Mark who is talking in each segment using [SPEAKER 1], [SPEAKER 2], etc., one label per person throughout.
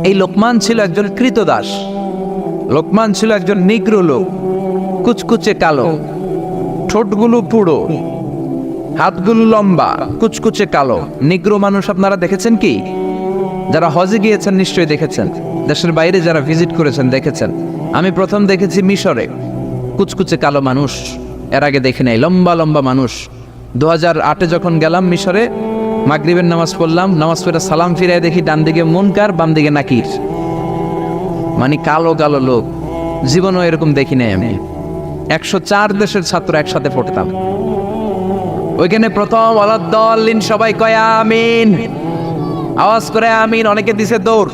[SPEAKER 1] এই লোকমান ছিল একজন কৃতদাস, লোকমান ছিল একজন নিগ্রো লোক, কুচকুচে কালো, ঠোঁটগুলো পুরো, হাতগুলো লম্বা, কুচকুচে কালো। নিগ্রো মানুষ আপনারা দেখেছেন কি? যারা হজে গিয়েছেন নিশ্চয়ই দেখেছেন, দেশের বাইরে যারা ভিজিট করেছেন দেখেছেন। আমি প্রথম দেখেছি মিশরে কুচকুচে কালো মানুষ, এর আগে দেখি নাই। লম্বা লম্বা মানুষ। 2008-এ যখন গেলাম মিশরে, মাগরিবের নামাজ পড়লাম, নামাজ পড়ে সালাম ফিরে দেখি ডান দিকে মুনকার, বাম দিকে নাকির, মানে কালো কালো লোক। জীবনও এরকম দেখি নাই আমি। 104 দেশের ছাত্র একসাথে পড়তাম ওইখানে। প্রথম ওয়ালাদ্দাল্লিন সবাই কয় আমিন, আওয়াজ করে আমিন, অনেকে দিছে দৌড়।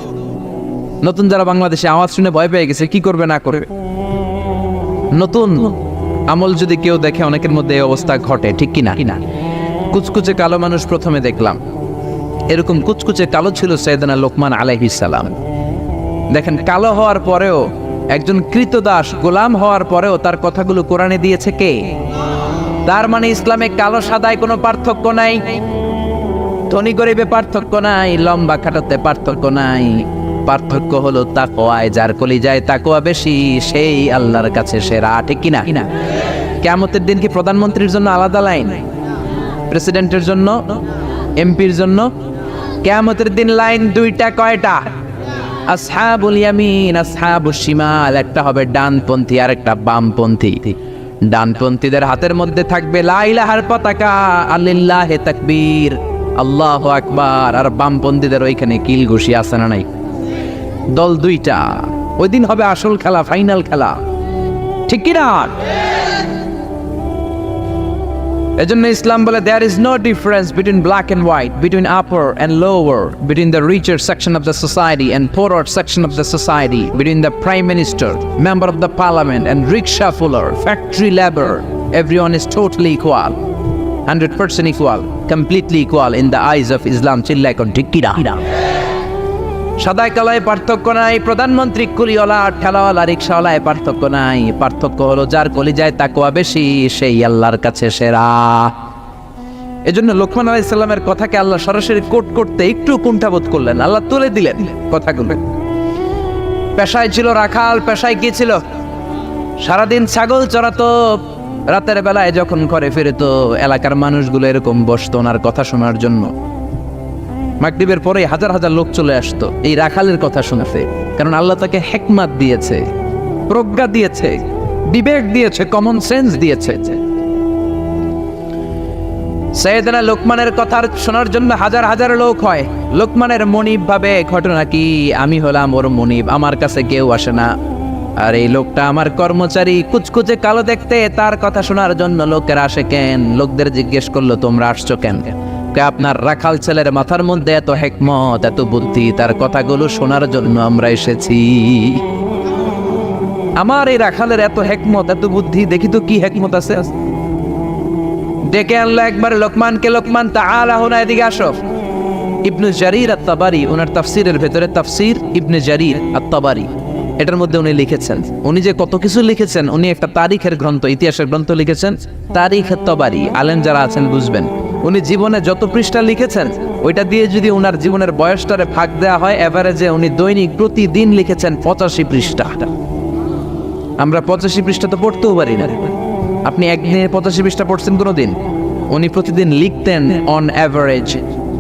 [SPEAKER 1] নতুন যারা বাংলাদেশে আওয়াজ শুনে ভয় পেয়ে গেছে, কি করবে না করবে। নতুন আমল যদি কেউ দেখে অনেকের মধ্যে এই অবস্থা ঘটে, ঠিক কিনা? কুচকুচে কালো মানুষ প্রথমে দেখলাম। এরকম কুচকুচে কালো ছিল সাইয়েদনা লোকমান আলাইহিস সালাম। দেখেন, কালো হওয়ার পরেও, একজন কৃতদাস গোলাম হওয়ার পরেও তার কথাগুলো কোরআনে দিয়েছে কে? তার মানে ইসলামে কালো সাদায় কোনো পার্থক্য নাই, ধনী গরিবে পার্থক্য নাই, লম্বা খাটোতে পার্থক্য নাই। পার্থক্য হলো তাকওয়ায়। যার কলিজায় তাকওয়া বেশি সেই আল্লাহর কাছে সেরা, ঠিক কিনা? কিয়ামতের দিন কি প্রধানমন্ত্রীর জন্য আলাদা লাইন, প্রেসিডেন্টের জন্য, এমপির জন্য? কিয়ামতের দিন লাইন দুইটা। কয়টা? আসহাবুল ইয়ামিন, আসহাবুশ শিমাল। একটা হবে ডানপন্থী আর একটা বামপন্থী। ডানপন্থীদের হাতের মধ্যে থাকবে লা ইলাহার পতাকা, আলিল্লাহে তাকবীর, আল্লাহু আকবার। আর বামপন্থীদের ওইখানে কিল ঘুষি আছে না নাই? দল দুইটা। ওই দিন হবে আসল খেলা, ফাইনাল খেলা, ঠিক কি না? এজন্য ইসলাম বলে there is no difference between black and white, between upper and lower, between the richer section of the society and poorer section of the society, between the prime minister, member of the parliament and rickshaw puller, factory labor. Everyone is totally equal, 100% equal, completely equal in the eyes of Islam. চিল্লায় কোন ঠিক কি না? সাদায় কালায় পার্থক্য নাই, প্রধানমন্ত্রী কুলিওয়ালা ঠেলাওয়ালা রিক্সাওয়ালায় পার্থক্য নাই। পার্থক্য হলো যার কলিজায় তাকওয়া বেশি সেই আল্লাহর কাছে সেরা। এজন্য লোকমান আলাইহিস সালামের কথাকে আল্লাহ সরাসরি কোট করতে একটু কুণ্ঠাবোধ করলেন, আল্লাহ তুলে দিলেন কথাগুলো। পেশায় ছিল রাখাল, পেশায় কি ছিল? সারাদিন ছাগল চড়াতো, রাতের বেলায় যখন ঘরে ফিরতো এলাকার মানুষগুলো এরকম বসতো ওনার কথা শোনার জন্য। মাগরিবের পরে হাজার হাজার লোক চলে আসতো এই রাখালের কথা শুনতে, কারণ আল্লাহ তাকে হিকমত দিয়েছে, প্রজ্ঞা দিয়েছে, বিবেক দিয়েছে, কমন সেন্স দিয়েছে। সাইয়েদনা লোকমানের কথা শোনার জন্য হাজার হাজার লোক হয়। লোকমানের মনিব ভাবে, ঘটনা কি, আমি হলাম ওর মনিব, আমার কাছে কেউ আসে না। আর এই লোকটা আমার কর্মচারী, কুচকুচে কালো দেখতে, তার কথা শোনার জন্য লোকের আসে কেন? লোকদের জিজ্ঞেস করলো তোমরা আসছো কেন? আপনার রাখাল ছেলের মাথার মধ্যে এত হিকমত, এত বুদ্ধি, তার কথাগুলো শোনার জন্য আমরা এসেছি। আমার এই রাখালের এত হিকমত, এত বুদ্ধি, দেখি তো কি হিকমত আছে। ডেকে আনলো একবার লোকমানকে, লোকমান তাআলা হুনা, এদিকে আসো। ইবনে জারির আত-তাবারি ওনার তাফসীরের ভেতরে, তাফসীর ইবনে জারির আত-তাবারি, এটার মধ্যে উনি লিখেছেন, উনি যে কত কিছু লিখেছেন, উনি একটা তারিখের গ্রন্থ, ইতিহাসের গ্রন্থ লিখেছেন, তারিখ আত-তাবারি। আলেম যারা আছেন বুঝবেন, উনি জীবনে যত পৃষ্ঠা লিখেছেন ওইটা দিয়ে যদি ওনার জীবনের বয়সটারে ভাগ দেওয়া হয়, এভারেজে উনি দৈনিক প্রতিদিন লিখেছেন 85 পৃষ্ঠা। আমরা 85 পৃষ্ঠা তো পড়তেও পারি না। আপনি একদিনে 85 পৃষ্ঠা পড়ছেন কোনোদিন? উনি প্রতিদিন লিখতেন অন অ্যাভারেজ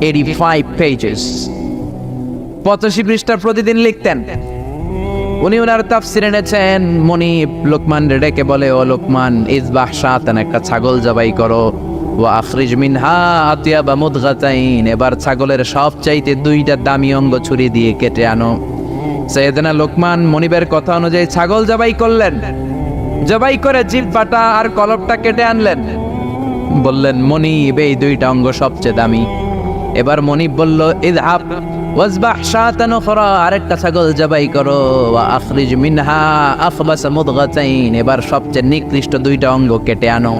[SPEAKER 1] 85 পেজেস। 85 পৃষ্ঠা প্রতিদিন লিখতেন। উনি ওনার তাফসীর এনেছেন। মনিব লোকমান ডেকে বলে, ও লোকমান, ইজবাহ শাতান, একটা ছাগল জবাই করো, ওয়া আখরিজ মিনহা আতিয়াবা মুদগাতাইন, এবার ছাগলের সবচাইতে দুইটা দামি অঙ্গ ছুরি দিয়ে কেটে আনো। সাইয়েদনা লোকমান মনিবের কথা অনুযায়ী ছাগল জবাই করলেন, জবাই করে জিহ্বাটা আর কলবটা কেটে আনলেন। বললেন, মনিব, এই দুইটা অঙ্গ সবচেয়ে দামি। এবার মনিব বলল, ইযহাব ওয়াজবাহ শাতান উখরা, আরেকটা ছাগল জবাই করো, ওয়া আখরিজ মিনহা আখবাস মুদগাতাইন, এবার সবচেয়ে নিকৃষ্ট দুইটা অঙ্গ কেটে আনো।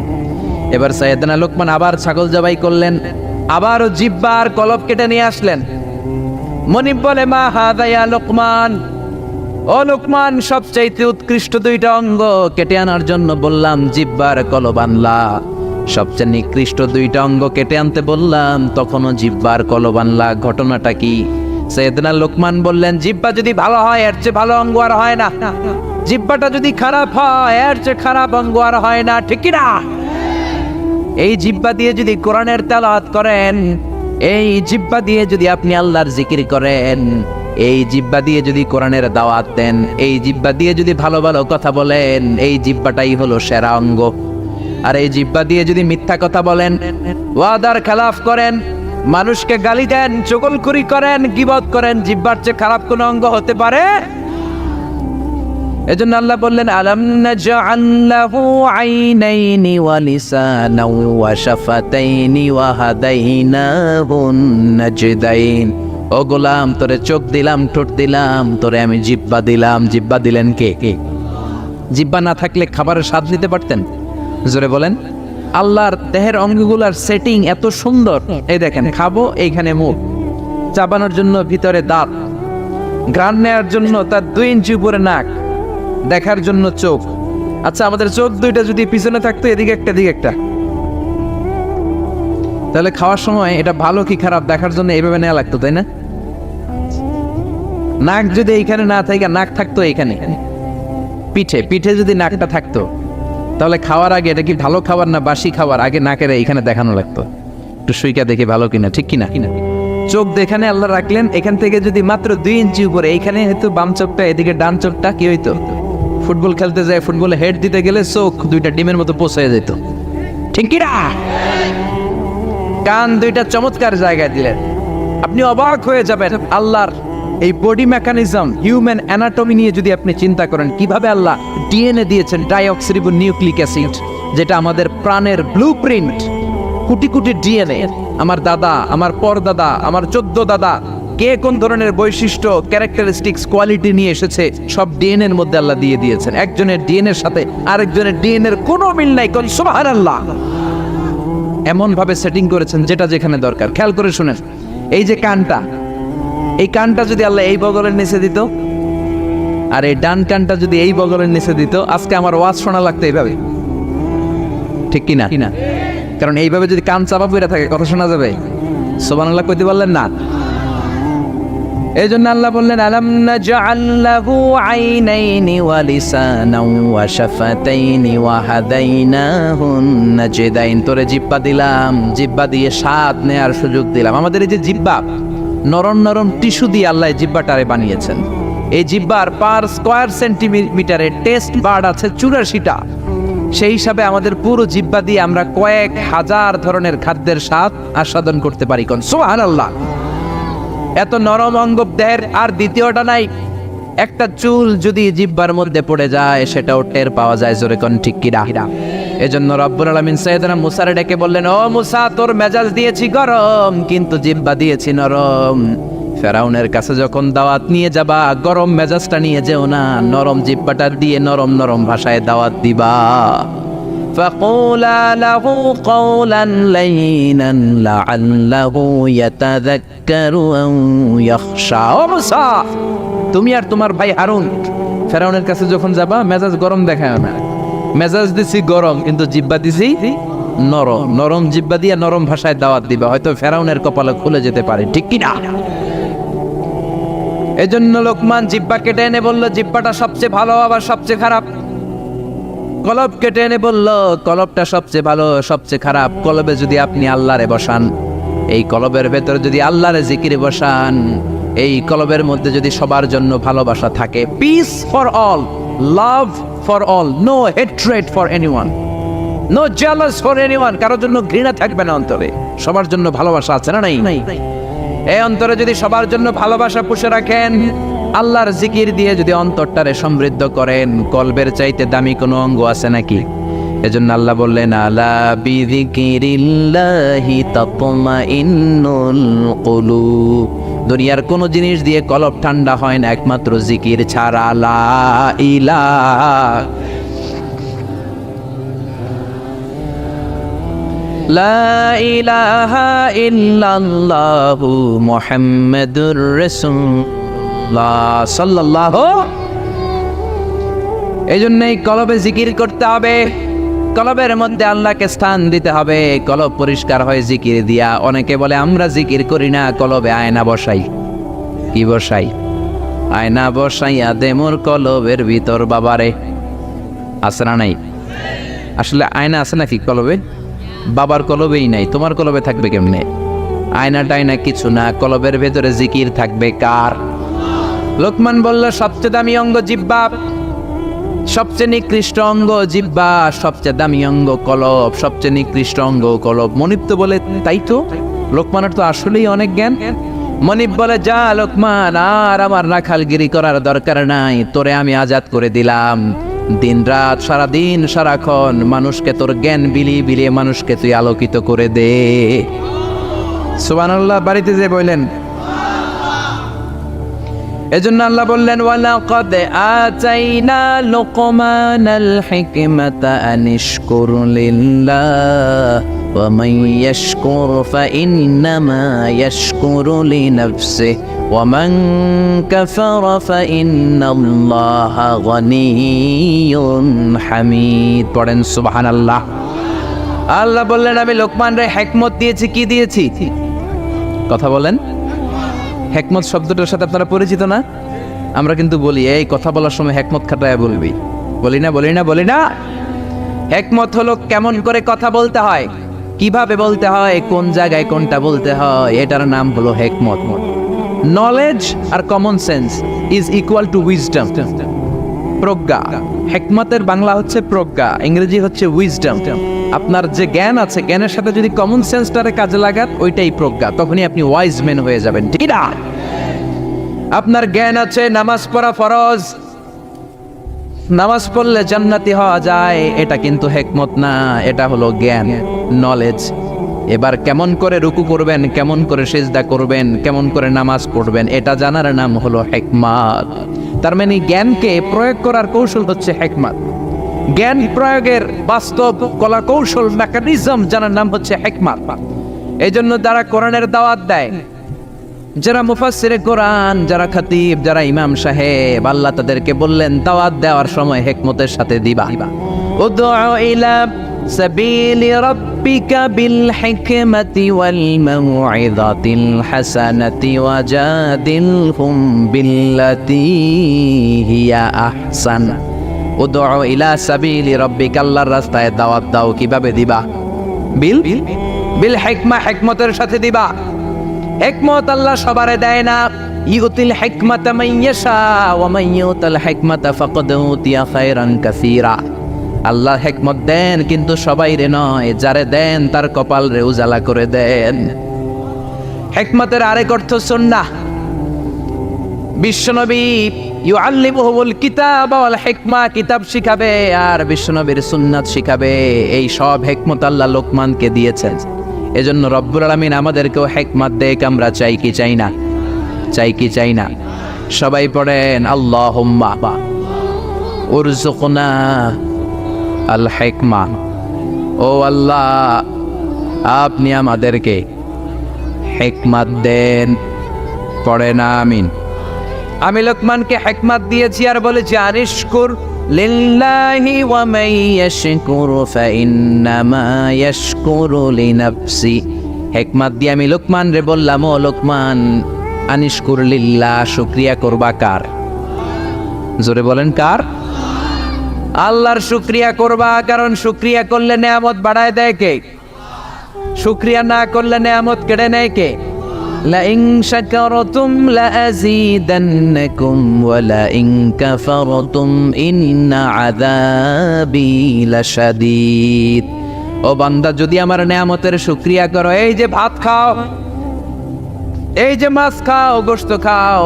[SPEAKER 1] এবার সাইয়েদনা লোকমান আবার ছাগল জবাই করলেন, আবারও জিহ্বা আর কলব কেটে নিয়ে আসলেন। মনিব বলে, মা হাযা ইয়া লোকমান, ও লোকমান, সবচাইতে উৎকৃষ্ট দুইটা অঙ্গ কেটে আনার জন্য বললাম, জিহ্বার কলব আনলা। সবচেয়ে নিকৃষ্ট দুইটা অঙ্গ কেটে আনতে বললাম, তখনও জিহ্বার কলব আনলা। ঘটনাটা কি? সাইয়েদনা লোকমান বললেন, জিহ্বা যদি ভালো হয় এর চেয়ে ভালো অঙ্গ আর হয় না। জিহ্বাটা যদি খারাপ হয় এর চেয়ে খারাপ অঙ্গ আর হয় না, ঠিক কি না? এই জিহ্বা দিয়ে যদি কোরআনের তেলাওয়াত করেন, এই জিহ্বা দিয়ে যদি আপনি আল্লাহর জিকির করেন, এই জিহ্বা দিয়ে যদি কোরআনের দাওয়াত দেন, এই জিহ্বা দিয়ে যদি ভালো ভালো কথা বলেন, এই জিহ্বাটাই হলো সেরা অঙ্গ। আর এই জিহ্বা দিয়ে যদি মিথ্যা কথা বলেন, ওয়াদার খেলাফ করেন, মানুষকে গালি দেন, চগলখড়ি করেন, গীবত করেন, জিহ্বার চেয়ে খারাপ কোন অঙ্গ হতে পারে? এজন্য আল্লাহ বললেন, আলাম নাজআল লাহু আইনাইনি ওয়া লিসানাও ওয়া শাফাতাইনি ওয়া হাদাইনাহুন নাজদাইন। ও গোলাম, তোরে চোখ দিলাম, ঠোঁট দিলাম, তোরে আমি জিহ্বা দিলাম। জিহ্বা দিলেন কে? জিহ্বা না থাকলে খাবারের স্বাদ নিতে পারতেন? জোরে বলেন। আল্লাহর দেহের অঙ্গগুলার সেটিং এত সুন্দর। এই দেখেন, খাবো এইখানে মুখ, চাবানোর জন্য ভিতরে দাঁত, ঘ্রাণ নেওয়ার জন্য তার 2 ইঞ্চি উপরে নাক, দেখার জন্য চোখ। আচ্ছা, আমাদের চোখ দুইটা যদি পিছনে থাকতো, এদিকে একটা এদিকে একটা, তাহলে খাওয়ার সময় এটা ভালো কি খারাপ দেখার জন্য এইভাবে নেওয়া লাগতো, তাই না? নাক যদি এইখানে না থাকে, নাক থাকতো এইখানে, পিঠে যদি নাকটা থাকতো, তাহলে খাওয়ার আগে এটা কি ভালো খাবার না বাসি খাবার, আগে নাকের এইখানে দেখানো লাগতো, একটু সুইকা দেখে ভালো কিনা, ঠিক কিনা? চোখ যেখানে আল্লাহ রাখলেন, এখান থেকে যদি মাত্র 2 ইঞ্চি উপরে, এইখানে হয়তো বাম চোখটা, এদিকে ডান চোখটা, কি হইতো? ফুটবল খেলতে যায়, ফুটবলে হেড দিতে গেলে চোখ দুইটা ডিমের মতো পৌঁছে যেত, ঠিক কিনা? কান দুইটা চমৎকার জায়গায় দিলেন, আপনি অবাক হয়ে যাবেন। আল্লাহর এই বডি মেকানিজম, হিউম্যান অ্যানাটমি নিয়ে যদি আপনি চিন্তা করেন, কিভাবে আল্লাহ ডিএনএ দিয়েছেন, ডাইঅক্সিরিবো নিউক্লিক অ্যাসিড, যেটা আমাদের প্রাণের ব্লুপ্রিন্ট, কোটি কোটি ডিএনএ। আমার দাদা, আমার পরদাদা, আমার 14 দাদা, কে কোন ধরনের বৈশিষ্ট্য, ক্যারেক্টারিস্টিক্স, কোয়ালিটি নিয়ে এসেছে, সব ডিএনএ এর মধ্যে আল্লাহ দিয়ে দিয়েছেন। একজনের ডিএনএ এর সাথে আরেকজনের ডিএনএ এর কোনো মিল নাই। কোন সুবহানাল্লাহ! এমন ভাবে সেটিং করেছেন যেটা যেখানে দরকার। খেয়াল করে শুনেন, এই যে কানটা, এই কানটা যদি আল্লাহ এই বগলের নিচে দিত, আর এই ডান কানটা যদি এই বগলের নিচে দিত, আজকে আমার ওয়াজ শোনা লাগতো এইভাবে, ঠিক কিনা? কারণ এইভাবে যদি কান চাপা পড়ে থাকে, কথা শোনা যাবে? সুবহানাল্লাহ কইতে পারলেন না? এই জন্য আল্লাহ বললেন, আলাম নাজআল লাহু আইনাইনি ওয়া লিসানাও ওয়া শাফাতাইনি ওয়া হাদাইনাহুন নাজদাইন। তোরে জিহ্বা দিলাম, জিহ্বা দিয়ে স্বাদ নেয়ার সুযোগ দিলাম। আমাদের এই যে জিহ্বা, নরম নরম টিস্যু দিয়ে আল্লাহ জিহ্বাটারে বানিয়েছেন। এই জিহ্বার পার স্কয়ার সেন্টিমিটারে টেস্ট বার্ড আছে 84টা। সেই হিসাবে আমাদের পুরো জিহ্বা দিয়ে আমরা কয়েক হাজার ধরনের খাদ্যের স্বাদ আস্বাদন করতে পারি। কোন সুবহানাল্লাহ! এত নরম অঙ্গ দেহের আর দ্বিতীয়টা নাই। একটা চুল যদি জিহ্বার মধ্যে পড়ে যায়, সেটাও টের পাওয়া যায়। জোরে কোন ঠিক কিনা? এজন্য রব্বুল আলামিন সাইয়েদনা মুসারে ডেকে বললেন, ও মুসা, তোর মেজাজ দিয়েছি গরম, কিন্তু জিহ্বা দিয়েছি নরম। ফেরাউনের কাছে যখন দাওয়াত নিয়ে যাবা, গরম মেজাজটা নিয়ে যেও না, নরম জিহ্বাটা দিয়ে নরম নরম ভাষায় দাওয়াত দিবা। فقولا له قولا لينا لعله يتذكر أو يخشى। ও মুসা, তুমি আর তোমার ভাই হারুন ফেরাউনের কাছে যখন যাবা, মেজাজ গরম দেখায় না। মেজাজ দিছি গরম, কিন্তু জিহ্বা দিছি নরম। নরম জিহ্বা দিয়ে নরম ভাষায় দাওয়াত দিবা, হয়তো ফেরাউনের কপালে খুলে যেতে পারে, ঠিক কি না? এজন্য লোকমান জিহ্বা কেটে এনে বলল, জিহ্বাটা সবচেয়ে ভালো আবার সবচেয়ে খারাপ। কলব কেটে এনে বলল, কলবটা সবচেয়ে ভালো সবচেয়ে খারাপ। কলবে যদি আপনি আল্লাহরে বসান, এই কলবের ভেতরে যদি আল্লাহরে জিকিরে বসান, এই কলবের মধ্যে যদি সবার জন্য ভালোবাসা থাকে, peace for all, love for all, no hatred for anyone, no jealous for anyone, কারোর জন্য ঘৃণা থাকবে না অন্তরে, সবার জন্য ভালোবাসা আছে না? নাই? এই অন্তরে যদি সবার জন্য ভালোবাসা পুষে রাখেন, আল্লাহর জিকির দিয়ে যদি অন্তরটারে সমৃদ্ধ করেন, কলবের চাইতে দামি কোনো অঙ্গ আছে নাকি? এজন্য আল্লাহ বললেন, আলা বিযিকিরিল্লাহি তাতমাইন্নুল কুলুব। দুনিয়ার কোন জিনিস দিয়ে কলব ঠান্ডা হয় না একমাত্র জিকির ছাড়া। লা ইলাহা লা ইলাহা ইল্লাল্লাহু মুহাম্মাদুর রাসূলুল্লাহ সাল্লাল্লাহু। এই জন্যই কলবে জিকির করতে হবে, কলবের মধ্যে আল্লাহকে স্থান দিতে হবে। কলব পরিষ্কার হয় জিকির দিয়া। অনেকে বলে আমরা জিকির করি না, কলবে আয়না বসাই। কি বসাই? আয়না বসাইয়া দে মোর কলবের ভিতর বাবারে। আছে না নাই? আসলে আয়না আছে নাকি কলবে? বাবার কলবেই নাই, তোমার কলবে থাকবে কেমনে? আয়না টায়না কিছু না, কলবের ভেতরে জিকির থাকবে কার? লোকমান বলল সবচেয়ে দামি অঙ্গ জিহ্বা, সবচেয়ে নিকৃষ্ট অঙ্গ জিহ্বা, সবচেয়ে দামি অঙ্গ কলব, সবচেয়ে নিকৃষ্ট অঙ্গ কলব। মনিব তো বলে তাই তো, লোকমানের তো আসলেই অনেক জ্ঞান। মনিব বলে যা লোকমান, আর আমার রাখালগিরি করার দরকার নাই, তোরে আমি আজাদ করে দিলাম। দিন রাত সারাদিন সারাক্ষণ মানুষকে তোর জ্ঞান বিলিয়ে বিলিয়ে মানুষকে তুই আলোকিত করে দে। সুবহানাল্লাহ। বাড়িতে যে বললেন, এজন্য আল্লাহ বললেন ওয়ালাকাদ আতাইনা লুকমানাল হিকমাতা আনিশকুর লিল্লাহ ওয়া মান ইয়াশকুর ফাইন্নামা ইয়াশকুরু লিনাফসিহি ওয়া মান কাফারা ফাইন্নাল্লাহা গনিয়্যুন হামিদ। পড়েন সুবহানাল্লাহ। আল্লাহ বললেন আমি লোকমানরে হিকমত দিয়েছি। কি দিয়েছি? কথা বলেন। হিকমত শব্দটার সাথে আপনারা পরিচিত না? আমরা কিন্তু বলি এই কথা বলার সময় হিকমত খাটায় বলবি, বলি না বলি না বলি না। হিকমত হলো কেমন করে কথা বলতে হয়, কিভাবে বলতে হয়, কোন জায়গায় কোনটা বলতে হয়, এটার নাম হলো হিকমত। নলেজ আর common sense is equal to wisdom. প্রজ্ঞা, হিকমতের বাংলা হচ্ছে প্রজ্ঞা, ইংরেজি হচ্ছে উইজডম। আপনার যে জ্ঞান আছে, জ্ঞানের সাথে যদি কমন সেন্সটারে কাজে লাগান, ওইটাই প্রজ্ঞা, তখনই আপনি ওয়াইজ ম্যান হয়ে যাবেন, ঠিক না? আপনার জ্ঞান আছে নামাজ পড়া ফরজ, নামাজ পড়লে জান্নাতি হওয়া যায়, এটা কিন্তু হিকমত না, এটা হলো জ্ঞান, নলেজ। এবার কেমন করে রুকু করবেন, কেমন করে সিজদা করবেন, কেমন করে নামাজ পড়বেন, এটা জানার নাম হলো হিকমত। তার মানে জ্ঞানকে প্রয়োগ করার কৌশল হচ্ছে হিকমত। জ্ঞান প্রয়োগের বাস্তব কলা কৌশল মেকানিজম জানার নাম হচ্ছে হিকমত। এই জন্য যারা কোরআনের দাওয়াত দেয়, যারা মুফাসসিরে কোরআন, যারা খতিব, যারা ইমাম সাহেব, আল্লাহ তাদেরকে বললেন দাওয়াত দেওয়ার সময় হিকমতের সাথে দিবা। উদউ ইলা সাবিলি রাব্বিকা বিল হিকমাতি ওয়াল মাউইযাতিল হাসানাতি ওয়াজাদিলহুম বিল্লাতী হিয়া আহসান। উদউ ইলা সাবিলি রাব্বিকা, আল্লাহর রাস্তায় দাওয়াত দাও। কিভাবে দিবা? বিল হিকমা, হিকমতের সাথে দিবা। হিকমত আল্লাহ সবারে দেয় না। ইউতিল হিকমাতা মান ইয়াশা ওয়া মান ইউতাল হিকমাতা ফাকাদ উতিয়া খায়রান কাসীরা। আল্লাহ হিকমত দেন কিন্তু সবাইরে নয়, যারে দেন তার কপাল রে উজালা করে দেন। হিকমতের আরেক অর্থ সুন্নাহ। বিশ্বনবী ইউআল্লিমুহুল কিতাব ওয়াল হিকমা, কিতাব শিখাবে আর বিশ্বনবীর সুন্নাত শিখাবে। এই সব হিকমত আল্লাহ লোকমানকে দিয়েছেন। এজন্য রব্বুল আলামিন আমাদেরকেও হিকমত দেখ, আমরা চাই কি চাই না? চাই কি চাই না? সবাই পড়েন আল্লাহুম্মা উরযুকনা আল হিকমা। ও আল্লাহ, আপনি আমাদেরকে হিকমত দেন। পড়েন আমিন। আমি লোকমানকে হিকমত দিয়েছি আর বলেছি আনিশকুর লিল্লাহি ওয়া মান ইয়াশকুরু ফাইন্নামা ইয়াশকুরু লিনাফসি। হিকমত দিয়ে আমি লোকমান রে বললাম, ও লোকমান, আনিশকুর লিল্লাহ, শুকরিয়া করবা কার? জোরে বলেন কার? আল্লাহর শুকরিয়া করবা, কারণ শুকরিয়া করলে নেয়ামত বাড়ায় দেয় কে? শুকরিয়া না করলে নেয়ামত কেড়ে নেয় কে? লাইন শাকারতুম লাযীদান্নাকুম ওয়া লাইন কাফারতুম ইন্না আযাবি লাশাদীদ। ও বান্দা, যদি আমার নেয়ামতের শুকরিয়া করো, এই যে ভাত খাও, এই যে মাছ খাও, গোশত খাও,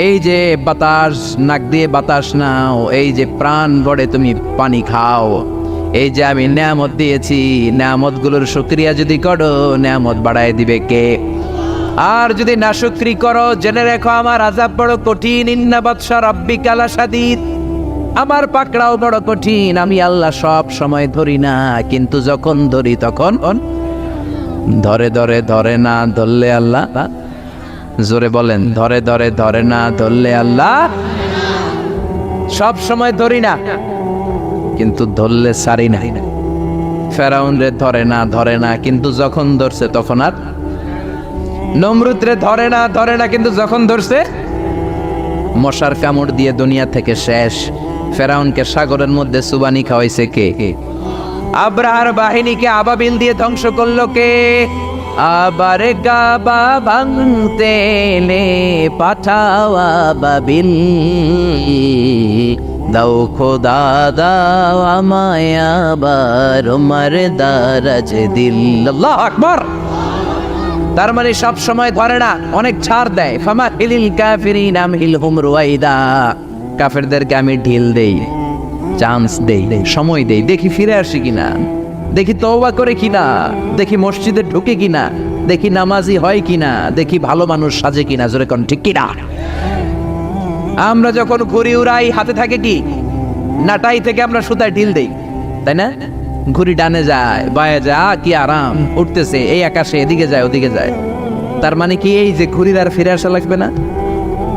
[SPEAKER 1] এই যে বাতাস, নাক দিয়ে বাতাস নাও, এই যে প্রাণ ভরে তুমি পানি খাও, এই যে আমি নেয়ামত দিয়েছি, নেয়ামতগুলোর শুকরিয়া যদি করো, নেয়ামত বাড়ায় দিবে কে? আর যদি নাশুকরি করো, জেনে রেখো আমার আযাব বড় কঠিন। ইন্না বাতশা রাব্বিকা লাশাদীদ, আমার পাকড়াও বড় কঠিন। আমি আল্লাহ সব সময় ধরি না, কিন্তু যখন ধরি তখন ধরে ধরে ধরে না ধরলে আল্লাহ। জোরে বলেন, ধরে ধরে ধরে না ধরলে আল্লাহ। সব সময় ধরি না, কিন্তু ধরলে সারি না। ফেরাউন রে ধরে না, কিন্তু যখন ধরছে তখন আর। নমরুদরে ধরে না, কিন্তু যখন ধরছে মশার কামড় দিয়ে দুনিয়া থেকে শেষ। ফেরাউনকে সাগরের মধ্যে সুবানি খাওয়াইছে কে? আব্রাহার বাহিনীকে আবাবিল দিয়ে ধ্বংস করলো কে? আবার গাবা ভাঙতে এলে পাঠাও আবাবিল, দাও খোদা দাও আমায় আবার ওমর দারাজ দিল। আল্লাহু আকবার। তার মানে সব সময় ধরে না, অনেক ছাড় দেয়। ফামা হিলিল কাফিরিন আমহিলহুম রুয়াইদা, কাফেরদেরকে আমি ঢিল দেই, চান্স দেই, সময় দেই, দেখি ফিরে আসে কিনা, দেখি তওবা করে কিনা, দেখি মসজিদে ঢুকে কিনা, দেখি নামাজি হয় কিনা, দেখি ভালো মানুষ সাজে কিনা। জোরে কোন ঠিক কিনা? আমরা যখন ঘুড়ি উড়াই হাতে থাকে কি? নাটাই থেকে আমরা সুতায় ঢিল দেই, তাই না? ঘুড়ি ডানে যায়, বায়ে যায়, কি আরাম, উঠতেছে এই আকাশে, এদিকে যায় ওদিকে যায়। তার মানে কি এই যে ঘুড়ির আর ফিরে আসা লাগবে না?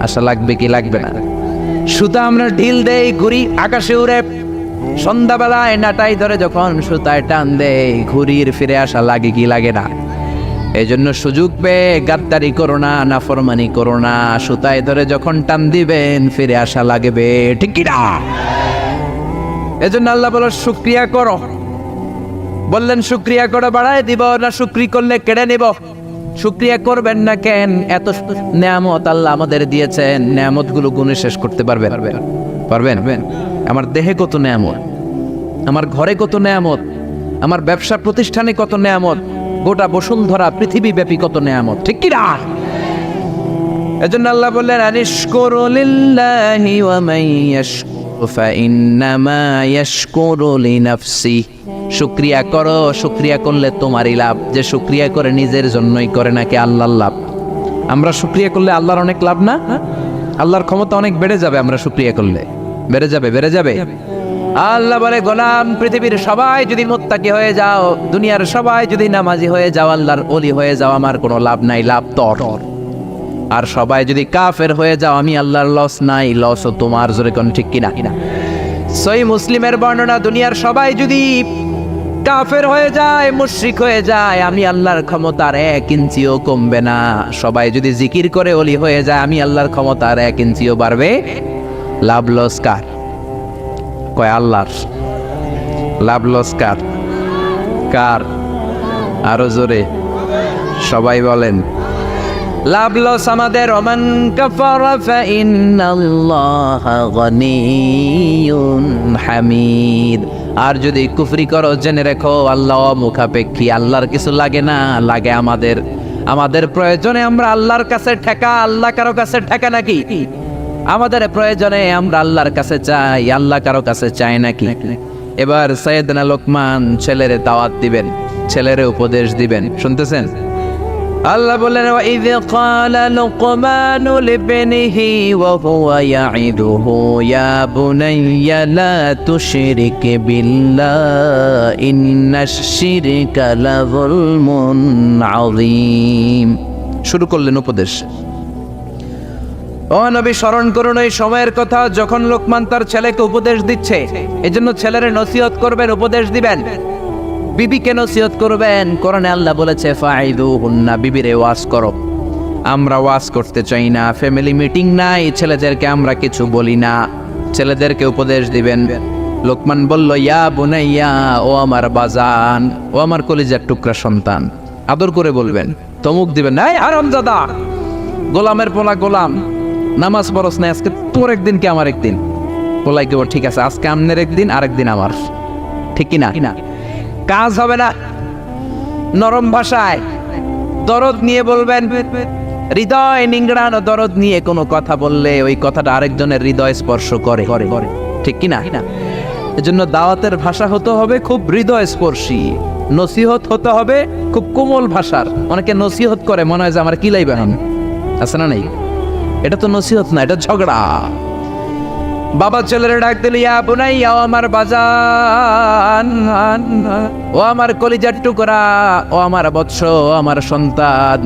[SPEAKER 1] আসা লাগবে কি লাগবে না? সুতা আমরা ঢিল দেই, ঘুড়ি আকাশে উড়ে। সন্ধ্যাবেলায় নাটাই ধরে যখন সুতায় টান দেয়, ঘুড়ির ফিরে আসা লাগে কি লাগে না? এই জন্য সুযোগ পেয়ে গাদ্দারি করো না, নাফরমানি করো না। সুতায় ধরে যখন টান দিবেন ফিরে আসা লাগবে, ঠিক কি না? এজন্য আল্লাহ বলো শুকরিয়া করো। বললেন শুকরিয়া করে বাড়ায় দিব, না শুকরি করলে কেড়ে নিব। শুকরিয়া করবেন না কেন? এত নেয়ামত আল্লাহ আমাদের দিয়েছেন, নেয়ামত গুলো গুণে শেষ করতে পারবেন? পারবেন? আমার দেহে কত নেয়ামত, আমার ঘরে কত নেয়ামত, আমার ব্যবসা প্রতিষ্ঠানে কত নেয়ামত, গোটা বসুন্ধরা পৃথিবী ব্যাপী কত নেয়ামত, ঠিক কি না? এজন্য আল্লাহ বললেন আনিশকুরু লিল্লাহি ওয়া মান ইয়াশকুরু ফাইন্নামা ইয়াশকুরু লিনাফসি। শুকরিয়া করো, শুকরিয়া করলে তোমারই লাভ। যে শুকরিয়া করে নিজের জন্যই করে নাকি আল্লাহর লাভ? আমরা শুকরিয়া করলে আল্লাহর অনেক লাভ না? আল্লাহর ক্ষমতা অনেক বেড়ে যাবে আমরা শুকরিয়া করলে। বেড়ে যাবে। আল্লাহ বলে গোলাম, পৃথিবীর সবাই যদি মুত্তাকি হয়ে যাও, দুনিয়ার সবাই যদি নামাজি হয়ে যাও, আল্লাহর ওলি হয়ে যাও, আমার কোনো লাভ নাই, লাভ তোর। আর সবাই যদি কাফের হয়ে যাও, আমি আল্লাহর লস নাই, লসও তোমার। জোরে কোন ঠিক কিনা? সহিহ মুসলিমের বর্ণনা, দুনিয়ার সবাই যদি কাফের হয়ে যায়, মুশরিক হয়ে যায়, আমি আল্লাহর ক্ষমতার 1 ইঞ্চিও কমবে না। সবাই যদি জিকির করে ওলি হয়ে যায়, আমি আল্লাহর ক্ষমতার 1 ইঞ্চিও বাড়বে। লাভ লস কার? কয় আল্লাহর। লাভ লস কার? কার? আরো জোরে সবাই বলেন। লাভ লস আমাদের। ওমান কাফারা ফাইন্নাল্লাহা গানিয়্যুন হামিদ। আর যদি কুফরি করো, জেনে রেখো আল্লাহ মুখাপেক্ষী, আল্লাহর কিছু লাগে না, লাগে আমাদের প্রয়োজনে আমরা আল্লাহর কাছে ঠেকা। আল্লাহ কারো কাছে ঠেকা নাকি? আমাদের প্রয়োজনে আমরা আল্লাহর কাছে চাই, আল্লাহ কারো কাছে চায় নাকি? এবার সাইয়েদনা লোকমান ছেলেরে দাওয়াত দিবেন, ছেলেরে উপদেশ দিবেন, শুনতেছেন? আল্লাহ বললেন ওয়াইয ক্বালা লুকমানু লিবনিহি ওয়া হুয়া ইয়াইদুহু ইয়া বুনাইয়া লা তুশরিক বিল্লাহ ইন্নাশ শিরকা লাযুলমুন আযীম। শুরু করলেন উপদেশ। ও নবী, স্মরণ করুন ওই সময়ের কথা যখন লোকমান তার ছেলেকে উপদেশ দিচ্ছে। এজন্য ছেলেরে নসিহত করবেন, উপদেশ দিবেন, বিবিকে নসিহত করবেন। কোরআনে আল্লাহ বলেছে ফাইদুহুন্না, বিবিরে ওয়াজ করো। আমরা ওয়াজ করতে চাই না, ফ্যামিলি মিটিং নাই, ছেলেদেরকে আমরা কিছু বলি না, ছেলেদেরকে উপদেশ দিবেন। লোকমান বলল ইয়া বুনাইয়া, ও আমার বাজান, ও আমার কলিজার টুকরা সন্তান। আদর করে বলবেন, তমুক দিবেন না, এই হারামজাদা, গোলামের পোলা গোলাম, নামাজ পড়স না, আজকে তোর একদিন কি আমার একদিন। পোলাই কেবল ঠিক আছে, আজকে আমনের একদিন, আরেকদিন আমার, ঠিক কিনা? কাজ হবে না। নরম ভাষায় দরদ নিয়ে বলবেন, হৃদয় নিংড়ানো দরদ নিয়ে কোনো কথা বললে ওই কথাটা আরেকজনের হৃদয় স্পর্শ করে, ঠিক কিনা? এজন্য দাওয়াতের ভাষা হতে হবে খুব হৃদয় স্পর্শী, নসিহত হতে হবে খুব কোমল ভাষার। অনেকে নসিহত করে মনে হয় যে আমার কিলাই বেহান আছে না, নেই? এটা তো নসিহত না, এটা ঝগড়া। বাবা ছেলেরে ডাক দিল ইয়া বুনাইয়া, ও আমার বাজান, ও আমার কলিজার টুকরা, ও আমার বৎস, ও আমার সন্তান,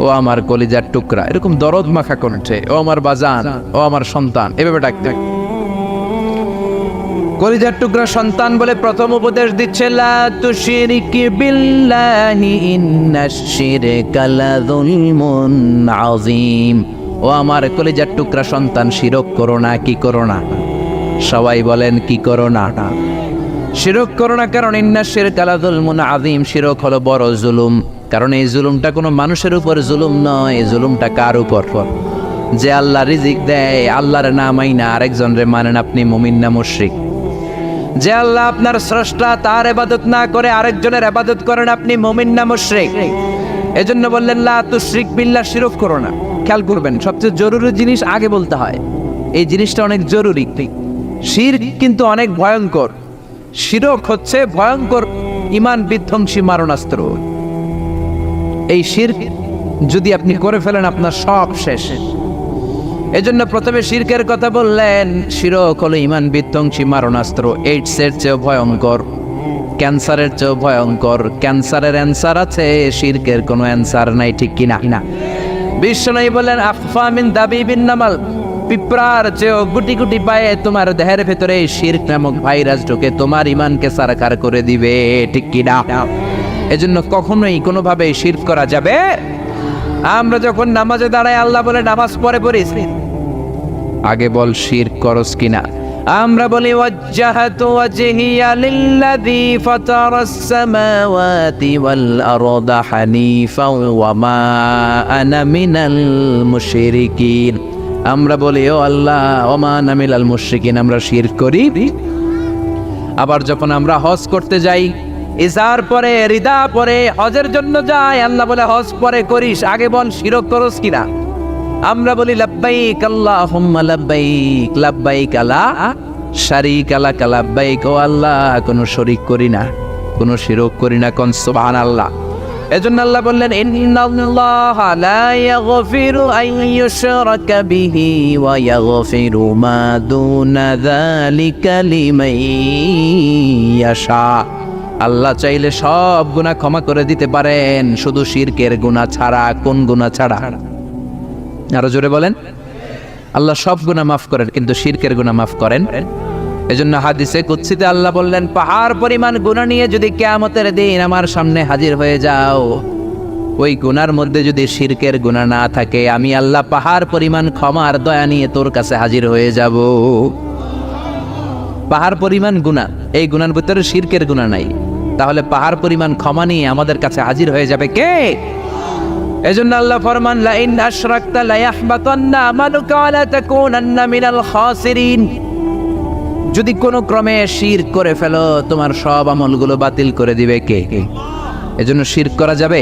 [SPEAKER 1] ও আমার কলিজার টুকরা। এরকম দরদ মাখা কণ্ঠে, ও আমার বাজান, ও আমার সন্তান, এভাবে ডাক দেয়। কলিজার টুকরা সন্তান বলে প্রথম উপদেশ দিচ্ছে, লা তুশরিক বিল্লাহি ইন্নাশ শিরকা লাযুলমুন আযীম। ও আমার কলিজার টুকরা সন্তান, শিরক করো না। কি করো না? সবাই বলেন কি করো না? শিরক করো না, কারণ ইন্নাশ শিরকা লাযুলমুন আযীম, শিরক হলো বড় জুলুম। কারণ এই জুলুমটা কোনো মানুষের উপর জুলুম নয়, এই জুলুমটা কার উপর? যে আল্লাহ রিজিক দেয়, আল্লাহর না মাইনা আরেকজনরে মানেন, আপনি মুমিন না মুশরিক? যে আল্লাহ আপনার স্রষ্টা, তার ইবাদত না করে আরেকজনের ইবাদত করেন, আপনি মুমিন না মুশরিক? এজন্য বললেন লা তুশরিক বিল্লাহ, শিরক করো না। খেয়াল করবেন, সবচেয়ে জরুরি জিনিস আগে বলতে হয়, এই জিনিসটা অনেক জরুরি। শিরক কিন্তু অনেক ভয়ঙ্কর। শিরক হচ্ছে ভয়ঙ্কর ঈমান বিধ্বংসী মারণাস্ত্র। এই শিরক যদি আপনি করে ফেলেন, আপনার সব শেষ। এজন্য প্রথমে শিরকের কথা বললেন। শিরক হলো ঈমান বিধ্বংসী মারণাস্ত্র। এইডসের চেয়েও ভয়ঙ্কর, ক্যান্সারের চেয়েও ভয়ঙ্কর। ক্যান্সারের অ্যান্সার আছে, শিরকের কোনো অ্যান্সার নাই, ঠিক কিনা? বিশ্বনবী বললেন, আখফা মিন দাবিবিন নামাল, পিঁপড়ার চেয়েও গুটি গুটি পায়ে তোমার দেহের ভেতরে শিরক নামক ভাইরাস ঢুকে তোমার ঈমানকে সারকার করে দিবে, ঠিক কিনা? এজন্য কখনোই কোনোভাবে শিরক করা যাবে। আমরা যখন নামাজে দাঁড়াই, আল্লাহ বলে নামাজ পড়ে পড়িস, আগে বল শিরক করস কিনা। আমরা বলি ওয়াজ্জাহাতু ওয়াজহিয়া লিল্লাযী ফাতারাস সামাওয়াতি ওয়াল আরদা হানিফা ওয়া মা আনা মিনাল মুশরিকিন। আমরা বলি ও আল্লাহ, ওয়া মা আনা মিনাল মুশরিকিন, আমরা শিরক করি। আবার যখন আমরা হজ করতে যাই, ইজার পরে রিদা পরে হজের জন্য যাই, আল্লাহ বলে হজ পরে করিস, আগে বল শিরক করস কিনা। আমরা বলি লাব্বাইক আল্লাহুম্মা লাব্বাইক, লাব্বাইক লা শারীকা লাক লাব্বাইক, ও আল্লাহ কোনো শরীক করি না, কোনো শিরক করি না, কোন সুবহানাল্লাহ। এজন্য আল্লাহ বললেন, ইন্নাল্লাহা লা ইয়াগফিরু আন ইউশরাকা বিহি ওয়া ইয়াগফিরু মা দুনা যালিকা লিমান ইয়াশা। আল্লাহ চাইলে সব গুনাহ ক্ষমা করে দিতে পারেন, শুধু শিরকের গুনাহ ছাড়া। কোন গুনাহ ছাড়া? আরো জোরে বলেন। আল্লাহ সব গুনাহ মাফ করেন, কিন্তু শিরকের গুনাহ মাফ করেন। এজন্য হাদিসে কুদসিতে আল্লাহ বললেন, পাহাড় পরিমাণ গুনাহ নিয়ে যদি কিয়ামতের দিন আমার সামনে হাজির হয়ে যাও, ওই গুনার মধ্যে যদি শিরকের গুনাহ না থাকে, আমি আল্লাহ পাহাড় পরিমাণ ক্ষমার দয়া নিয়ে তোর কাছে হাজির হয়ে যাব। পাহাড় পরিমাণ গুনাহ, এই গুনার ভিতরে শিরকের গুনাহ নাই, তাহলে পাহাড় পরিমাণ ক্ষমা নিয়ে আমাদের কাছে হাজির হয়ে যাবে কে? এজন্য আল্লাহ ফরমান, লা ইন আশরাকতা লা ইয়াহবাতান্না আমালুকা ওয়া লা তাকুনান্না মিনাল খাসিরিন। যদি কোনো ক্রমে শিরক করে ফেলো, তোমার সব আমলগুলো বাতিল করে দিবে কে? এজন্য শিরক করা যাবে?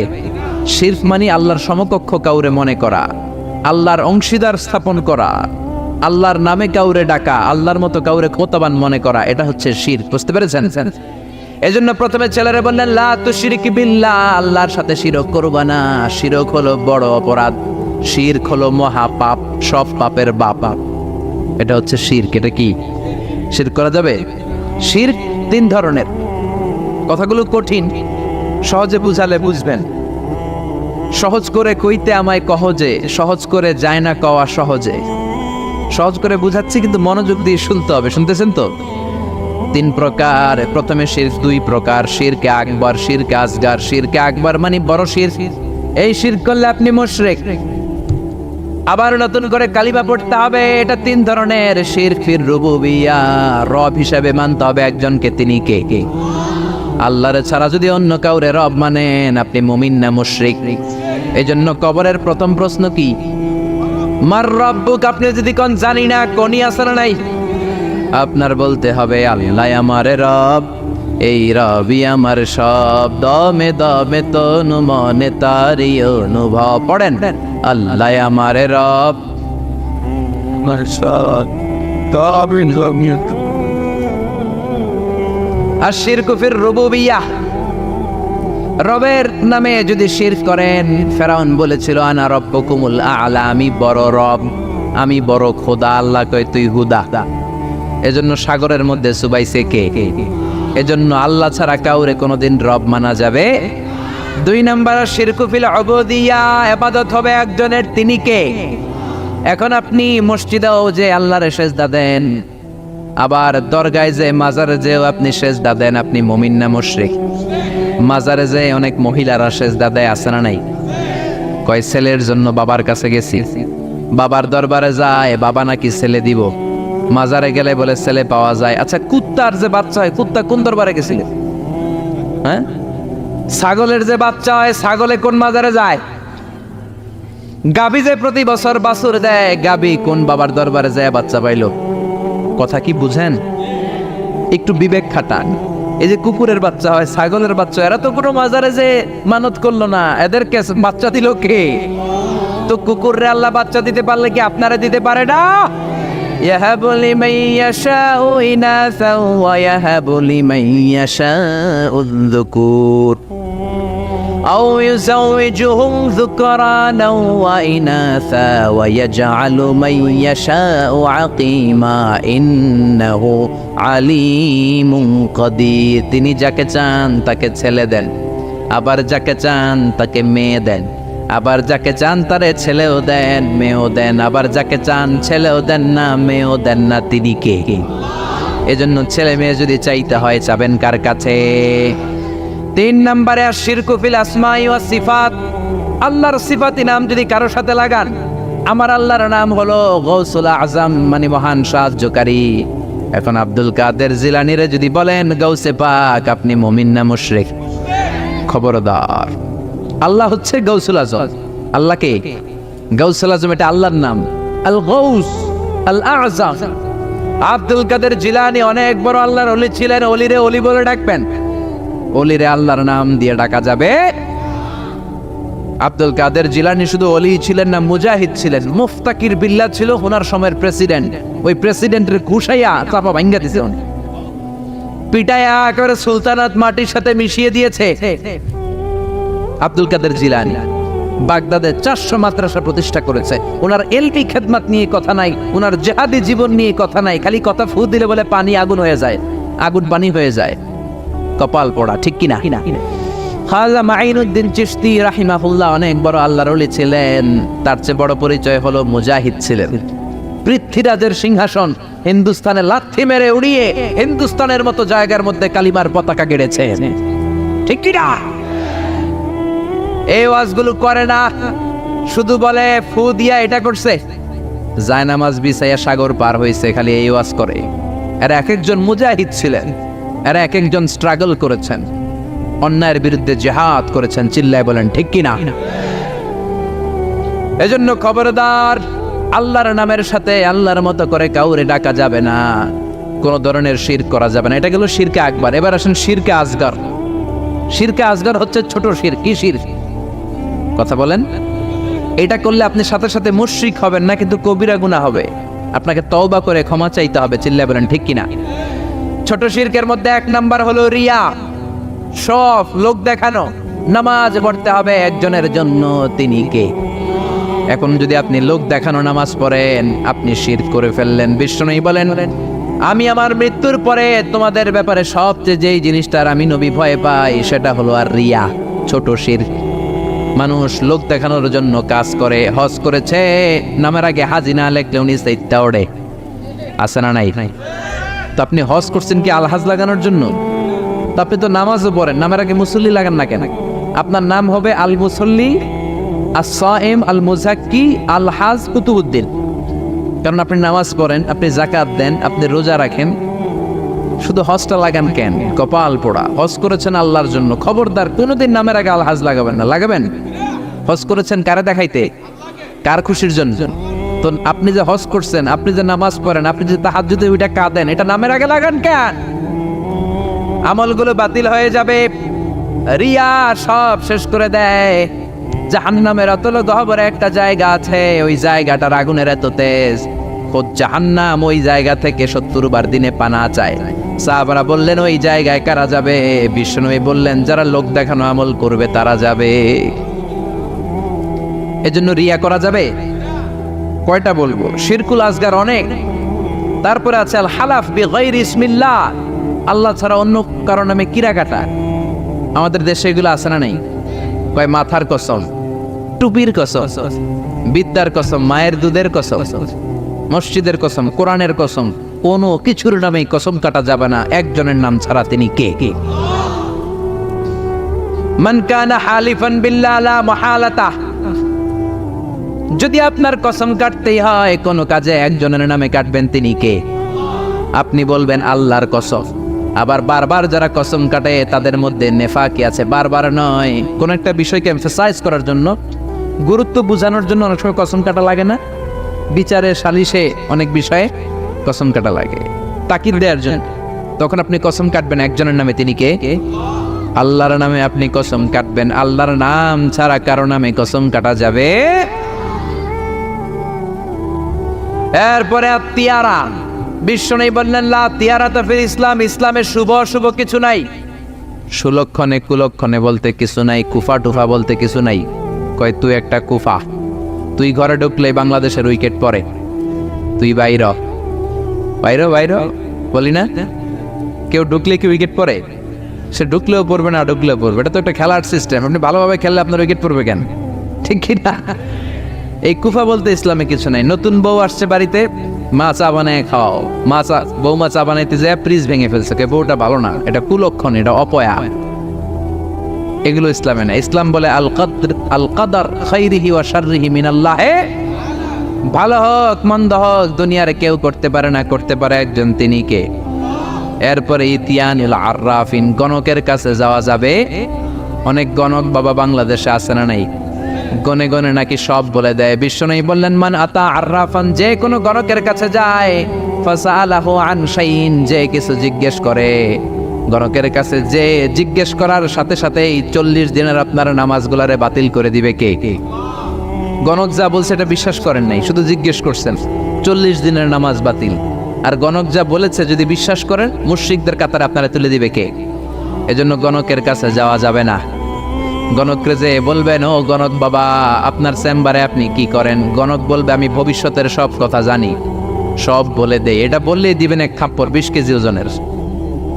[SPEAKER 1] শিরক মানে আল্লাহর সমকক্ষ কাউরে মনে করা, আল্লাহর অংশীদার স্থাপন করা, আল্লাহর নামে কাউরে ডাকা, আল্লাহর মতো কাউরে ক্ষমতাবান মনে করা, এটা হচ্ছে শিরক। বুঝতে পেরেছেন? এজন্য প্রথমে ছেলেরা বললেন, লা তুশরিক বিল্লাহ, আল্লাহর সাথে শিরক করবা না। শিরক হলো বড় অপরাধ, শিরক হলো মহা পাপ, সব পাপের বাপ। এটা হচ্ছে শিরক। এটা কি? শিরক করা যাবে? শিরক তিন ধরনের। কথাগুলো কঠিন, সহজে বুঝালে বুঝবেন। সহজ করে কইতে আমায় কহজে, সহজ করে যায় না কওয়া সহজে। সহজ করে বুঝাচ্ছি, কিন্তু মনোযোগ দিয়ে শুনতে হবে। শুনতেছেন তো? তিন প্রকার। প্রথমে শিরক দুই প্রকার, শিরকে আকবার, শিরকে আসগার। শিরকে আকবার মানে বড় শিরক, এই শিরক করলে আপনি মুশরিক। আবার নতুন করে কালিমা পড়তে হবে। এটা তিন ধরনের শিরক। ফির রুবুবিয়া, রব হিসাবে মানতে হবে একজনকে। তিনি কে? আল্লাহর ছাড়া যদি অন্য কাউরে রব মানেন, আপনি মুমিন না মুশরিক? এই জন্য কবরের প্রথম প্রশ্ন কি? মার রব্বুক। আপনি যদি কোন জানি না, কোনই আসর নাই, আপনার বলতে হবে আল্লাহ আমার রব, এই রবি আমার সব। দমে দমে তনু মনে তারি অনুভব। পড়েন, আল্লাহ আমার রব। আর শিরকু ফির রুবুবিয়াহ, রবের নামে যদি শিরক করেন, ফেরাউন বলেছিল আনা রব্বুকুমুল আ'লা, আমি বড় রব, আমি বড় খোদা। আল্লাহ কয় তুই হুদা। এজন্য সাগরের মধ্যে সুবাইছে কে? এজন্য আল্লাহ ছাড়া কাউরে কোনোদিন রব মানা যাবে? দুই নাম্বার শিরকু ফিল উবুদিয়া, ইবাদত হবে একজনের। তিনি কে? এখন আপনি মসজিদেও যে আল্লাহর সেজদা দেন, আবার দরগায় যে মাজারে যেও আপনি সেজদা দেন, আপনি মুমিন না মুশরিক? মাজারে যে অনেক মহিলারা সেজদা দেয়, আছে না নাই? কয় ছেলের জন্য বাবার কাছে গেছি, বাবার দরবারে যায়, বাবা নাকি ছেলে দিব। মাজারে গেলে বলে ছেলে পাওয়া যায়। আচ্ছা, কুত্তার যে বাচ্চা হয়, কুত্তা কোন দরবারে গেছিল? হ্যাঁ, ছাগলের যে বাচ্চা হয়, ছাগলে কোন মাজারে যায়? গাবি যে প্রতি বছর বাছুর দেয়, গাবি কোন বাবার দরবারে যায় বাচ্চা পাইলো? কথা কি বুঝেন? একটু বিবেক খাটান। এই যে কুকুরের বাচ্চা হয়, ছাগলের বাচ্চা, এরা তো কোনো মাজারে যে মানত করলো না, এদেরকে বাচ্চা দিল কে? তো কুকুররে আল্লাহ বাচ্চা দিতে পারলে কি আপনারা দিতে পারে না? ইয়াহাবু লিমান ইয়াশাউ ইনাসা ওয়া ইয়াহাবু লিমান ইয়াশাউ যুকুর আও ইউযাওইজুহুম যুকরানা ওয়া ইনাসা ওয়া ইয়াজআলু মান ইয়াশাউ আকিমা ইন্নাহু আলিমুন কাদির। তিনি যাকে চান তাকে ছেলে দেন, আবার যাকে চান তাকে মেয়ে দেন, আবার যাকে চান তারে ছেলেও দেন মেয়েও দেন, আবার যাকে চান ছেলেও দেন না মেয়েও দেন না। তিনি কে? এজন্য ছেলে মেয়ে যদি চাইতে হয়, চাবেন কার কাছে? 3 নম্বরে আশিরকু ফিল আসমাই ওয়াস সিফাত। আল্লাহর সিফাতি নাম যদি কারোর সাথে লাগান, আমার আল্লাহর নাম হলো গৌসুল আজম, মানে মহান সাহায্যকারী। এখন আব্দুল কাদের জিলানীরে যদি বলেন গৌসে পাক, আপনি মুমিন না মুশরিক? খবরদার। আল্লাহ হচ্ছে গৌসুল আজম। আল্লাহকে গৌসুল আজম, এটা আল্লাহর নাম, আল গৌস আল আযম। আব্দুল কাদের জিলানী অনেক বড় আল্লাহর ওলি ছিলেন। ওলিরে ওলি বলে ডাকবেন, ওলিরে আল্লাহর নাম দিয়ে ডাকা যাবে। আব্দুল কাদের জিলানী শুধু ওলি ছিলেন না, মুজাহিদ ছিলেন। মুফতাকির বিল্লাহ ছিল ওনার সময়ের প্রেসিডেন্ট। ওই প্রেসিডেন্টের ঘুষাইয়া চাপা ভাঙ্গা দিছে, পিটাইয়া একেবারে সুলতানাত মাটির সাথে মিশিয়ে দিয়েছে আব্দুল কাদের জিলানী। বাগদাদে 400 মাদ্রাসা প্রতিষ্ঠা করেছে। ওনার এলপি খেদমত নিয়ে কথা নাই, ওনার জিহাদি জীবন নিয়ে কথা নাই। খালি কথা ফু দিলে বলে পানি আগুন হয়ে যায়, আগুন পানি হয়ে যায়। কপাল পড়া, ঠিক কিনা? খাজা মাইনুদ্দিন চিশতি রাহিমাহুল্লাহ অনেক বড় আল্লাহর ওলি ছিলেন। তার চেয়ে বড় পরিচয় হলো মুজাহিদ ছিলেন। পৃথ্বীরাজের সিংহাসন হিন্দুস্তানে লাথি মেরে উড়িয়ে হিন্দুস্তানের মতো জায়গার মধ্যে কালিমার পতাকা গেড়েছেন, ঠিক কিনা? এই ওয়াজগুলো করে না, শুধু বলে ফু দিয়া এটা করছে, জায়নামাজ বিছাইয়া সাগর পার হইছে, খালি এই ওয়াজ করে। এরা এক একজন মুজাহিদ ছিলেন, এরা এক একজন স্ট্রাগল করেছেন, অন্যায়ের বিরুদ্ধে জিহাদ করেছেন। চিল্লায় বলেন ঠিক কিনা? এজন্য খবরদার, আল্লাহর নামের সাথে আল্লাহর মতো করে কাউরে ডাকা যাবে না, কোন ধরনের শিরক করা যাবে না। এটা গেল শিরকে আকবার। এবার আসেন শিরকে আসগর। শিরকে আসগর হচ্ছে ছোট শিরক। কি শিরক? কথা বলেন। এটা করলে আপনি সাথে সাথে মুশরিক হবেন না, কিন্তু কবিরা গুনাহ হবে। আপনাকে তওবা করে ক্ষমা চাইতে হবে। চিল্লায় বলেন ঠিক কিনা? ছোট শিরকের মধ্যে 1 নাম্বার হলো রিয়া, সব লোক দেখানো। নামাজ পড়তে হবে একজনের জন্য, তিনি কে? এখন যদি আপনি লোক দেখানো নামাজ পড়েন, আপনি শিরক করে ফেললেন। বিষ্ণু বলেন, আমি আমার মৃত্যুর পরে তোমাদের ব্যাপারে সবচেয়ে যেই জিনিসটার আমি নবী ভয় পাই, সেটা হলো আর রিয়া, ছোট শিরক। মানুষ লোক দেখানোর জন্য কাজ করে। হজ করেছে, নামের আগে হাজি না লেখলে উনি সাইদটা ওড়ে, আছে না নাই? তো আপনি হজ করছেন কি আলহাজ লাগানোর জন্য? তো আপনি তো নামাজও পড়েন, নামের আগে মুসল্লি লাগান না কেন? আপনার নাম হবে আল মুসল্লি, আস-সাইম, আল মুজাক্কি, আল হাজ কুতুবউদ্দিন। কারণ আপনি নামাজ পড়েন, আপনি যাকাত দেন, আপনি রোজা রাখেন। শুধু হজটা লাগান কেন? কপাল পোড়া। হজ করেছেন আল্লাহর জন্য, খবরদার কোনোদিন নামের আগে আল হাজ লাগাবেন না। লাগাবেন? হজ করেছেন কারে দেখাইতে? কার খুশির জন্য? তো আপনি যে হজ করছেন, আপনি যে নামাজ পড়েন, আপনি যে তাহাজ্জুদে ওইটা কাঁদেন, এটা নামের আগে লাগান কেন? আমলগুলো বাতিল হয়ে যাবে। রিয়া সব শেষ করে দেয়। জাহান্নামের অতল গহ্বরে একটা জায়গা আছে, ওই জায়গাটার আগুনের এত তেজ, খোদ জাহান্নাম ওই জায়গা থেকে 70 বার দিনে পানা চায়। সাহাবারা বললেন, ওই জায়গায় কারা যাবে? বিষ্ণু বললেন, যারা লোক দেখানো আমল করবে তারা যাবে। এজন্য রিয়া করা যাবে? কয়টা বলবো? শিরকুল আসগার অনেক। তারপরে আছে আল হালাফ বিগাইরি ইসমিল্লাহ, আল্লাহ ছাড়া অন্য কারো নামে কিরা কাটা। আমাদের দেশে এগুলো আছে না নাই? কয় মাথার কসম, টুপির কসম, বিদ্যার কসম, মায়ের দুধের কসম, মসজিদের কসম, কোরআনের কসম, কোনো কিছুর নামে কসম কাটা যাবে না একজনের নাম ছাড়া। তিনি কে? মান কানা হালিফান বিল্লাহ লা মুহালাতা, যদি আপনার কসম কাটতেই হয় কোনো কাজে একজনের নামে কাটবেন, তিনি কে? আপনি বলবেন আল্লাহর কসম। আবার বারবার যারা কসম কাটে তাদের মধ্যে নেফাকি আছে। বারবার নয়, কোন একটা বিষয়কে এমফাসাইজ করার জন্য, গুরুত্ব বোঝানোর জন্য অনেক সময় কসম কাটা লাগে না? বিচারে সালিশে অনেক বিষয়ে কসম কাটা লাগে তাকিদ দেওয়ার জন্য। তখন আপনি কসম কাটবেন একজনের নামে, তিনি কে? আল্লাহর নামে আপনি কসম কাটবেন। আল্লাহর নাম ছাড়া কারো নামে কসম কাটা যাবে। এরপরে তিয়ারা, বিশ্বনবী বললেন লা তিয়ারাতা ফিল ইসলাম, ইসলামের শুভ অশুভ কিছু নাই। সুলক্ষণে কুলক্ষণে বলতে কিছু নাই, কুফা টুফা বলতে কিছু নাই। কয় তুই একটা কুফা, তুই ঘরে ঢুকলে বাংলাদেশের উইকেট পড়ে, তুই বাইর বাইর বাইর বলি না? কেউ ঢুকলে কি উইকেট পড়ে? সে ঢুকলেও পড়বে না ঢুকলেও পড়বে, এটা তো একটা খেলার সিস্টেম। আপনি ভালোভাবে খেললে আপনার উইকেট পড়বে কেন? ঠিক কি না? এই কুফা বলতে ইসলামে কিছু নাই। নতুন বউ আসছে বাড়িতে, মা চা বানায় খাওয়াও, বৌমা চা বানাইতে যায় ফ্রিজ ভেঙে ফেলছে, বউটা ভালো না, এটা কুলক্ষণ, এটা অপয়া। এগুলো ইসলামে না। ইসলাম বলে আল কাদার খাইরিহি ওয়া শাররিহি মিনাল্লাহ, ভালো হোক মন্দ হোক দুনিয়ার কেউ করতে পারে না, করতে পারে একজন, তিনি কে? এরপরে ইতিয়ানুল আররাফিন, গণকের কাছে যাওয়া যাবে। অনেক গণক বাবা বাংলাদেশে আছে না নাই? গনে গনে নাকি সব বলে দেয়। বিশ্বনবী বললেন মান আতা আররাফান, যে কোনো গণকের কাছে যায়, ফাসালাহু আন শাইইন, যে কিছু জিজ্ঞেস করে, গণকের কাছে যে জিজ্ঞেস করার সাথে সাথেই 40 দিনের আপনার নামাজগুলারে বাতিল করে দিবে কে? গণক যা বলছে এটা বিশ্বাস করেন নাই, শুধু জিজ্ঞেস করছেন, 40 দিনের নামাজ বাতিল। আর গণক যা বলেছে যদি বিশ্বাস করেন, মুশরিকদের কাতারে আপনারা তুলে দিবে কে? এজন্য গণকের কাছে যাওয়া যাবে না। গণকরে যে বলবেন ও গণক বাবা আপনার চেম্বারে আপনি কি করেন, গণক বলবে আমি ভবিষ্যতের সব কথা জানি, সব বলে দেই। এটা বললেই দিবেন এক থাপ্পড় 20 কেজি ওজনের।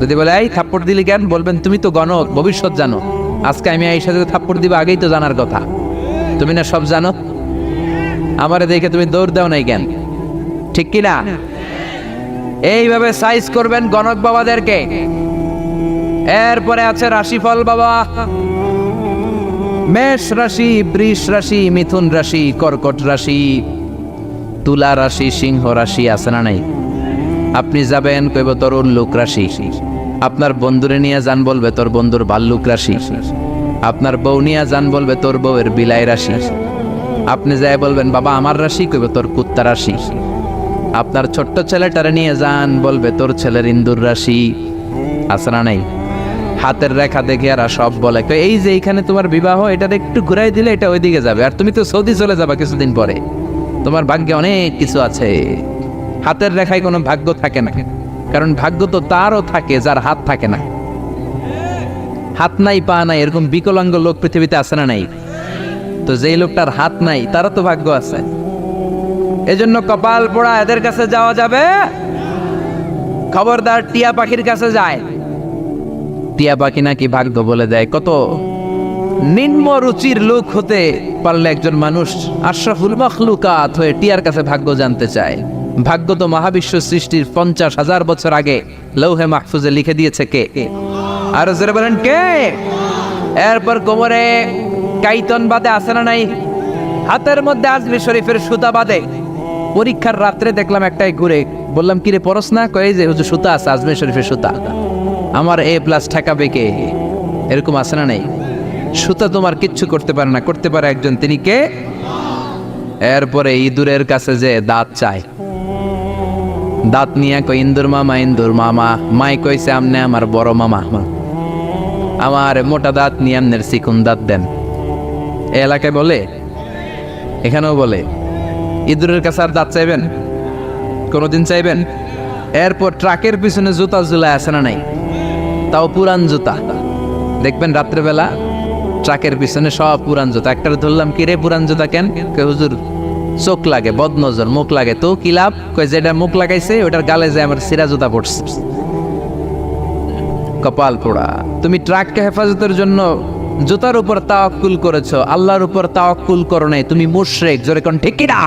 [SPEAKER 1] যদি বলে এই থাপ্পড় দিলি কেন, বলবেন তুমি তো গণক, ভবিষ্যৎ জানো, আজকে আমি এই সাথে থাপ্পড় দিবে আগেই তো জানার কথা, তুমি না সব জানো, আমারে দেখে তুমি দৌড় দাও নাই কেন? ঠিক কি না? এইভাবে সাইজ করবেন গণক বাবাদেরকে। এরপরে আছে রাশিফল বাবা, মেষ রাশি, বৃষ রাশি, মিথুন রাশি, কর্কট রাশি, তুলা রাশি, সিংহ রাশি, আছে না নাই? আপনি যাবেন কইব তোর উল্লুক রাশি, আপনার বন্ধুরে নিয়ে যান বলবে তোর বন্ধুর ভাল্লুক রাশি, আপনার বউ নিয়ে যান বলবে তোর বউয়ের বিলাই রাশি, আপনি যাই বলবেন বাবা আমার রাশি, কইব তোর কুত্তা রাশি, আপনার ছোট্ট ছেলেটারে নিয়ে যান বলবে তোর ছেলের ইন্দুর রাশি, আছে না নাই? হাতের রেখা দেখে আর সব বলে এই যে এইখানে তোমার বিবাহ, এটা একটু ঘুরাই দিলে এটা ওইদিকে যাবে, আর তুমি তো সৌদি চলে যাবা কিছুদিন পরে, তোমার ভাগ্যে অনেক কিছু আছে। হাতের রেখায় কোনো ভাগ্য থাকে না, কারণ ভাগ্য তো তারও থাকে যার হাত থাকে না। হাত নাই পা নাই এরকম বিকলাঙ্গ লোক পৃথিবীতে আছে না নাই? তো যেই লোকটার হাত নাই তারও তো ভাগ্য আছে। এজন্য কপাল পোড়া এদের কাছে যাওয়া যাবে। খবরদার টিয়া পাখির কাছে যায়, টিয়া পাখি নাকি ভাগ্য বলে দেয়। কত নিম্ন রুচির লোক হতে পারলে একজন মানুষ আশরাফুল মাখলুকাত হয়ে টিয়ার কাছে ভাগ্য জানতে চায়। ভাগ্য তো মহাবিশ্ব সৃষ্টির 50,000 বছর আগে লৌহে মাহফুজে লিখে দিয়েছে কে? আর জোরে বলেন কে? এরপর কোমরে কাইতন বাদে আছে না নাই? হাতের মধ্যে আজমি শরীফের সুতা বাদে। পরীক্ষার রাত্রে দেখলাম একটাই ঘুরে, বললাম কিরে পরশ না? কয়ে যে হুজুর সুতা আছে, আজমি শরীফের সুতা, আমার A+ ঠেকাবে কে? এরকম আছে না নাই? সুতা তোমার কিচ্ছু করতে পারে না, করতে পারে একজন, তিনি কে? এরপরে ইঁদুরের কাছে যে দাঁত চায়, দাঁত নিয়ে কই ইন্দুর মামা, ইন্দুর মামা, মাই কইছে আমনে আমার বড় মামা, আমার মোটা দাঁত নিয়ে আমনের চিকুন দাঁত দেন। এ এলাকায় বলে, এখানেও বলে। ইঁদুরের কাছে আর দাঁত চাইবেন? কোনোদিন চাইবেন? এরপর ট্রাকের পিছনে জুতা ঝুলায় আছে না নাই? তাও পুরান জুতা, দেখবেন রাত্রেবেলা ট্রাকের পিছনে সব পুরান জুতা। একটা ধরলাম কি রে পুরান জুতা কেন? হুজুর চোখ লাগে, বদনজর, মুখ লাগে। তো কি লাভ? কই যেটা মুখ লাগাইছে ওটার গালে যায় আমার সিরা জুতা পড়ছে। কপাল পোড়া। তুমি ট্রাককে হেফাজতের জন্য জুতার উপর তাওয়াক্কুল করেছো, আল্লাহর উপর তাওয়াক্কুল করো নাই, তুমি মুশরিক। জোরে কোন ঠিক কি না?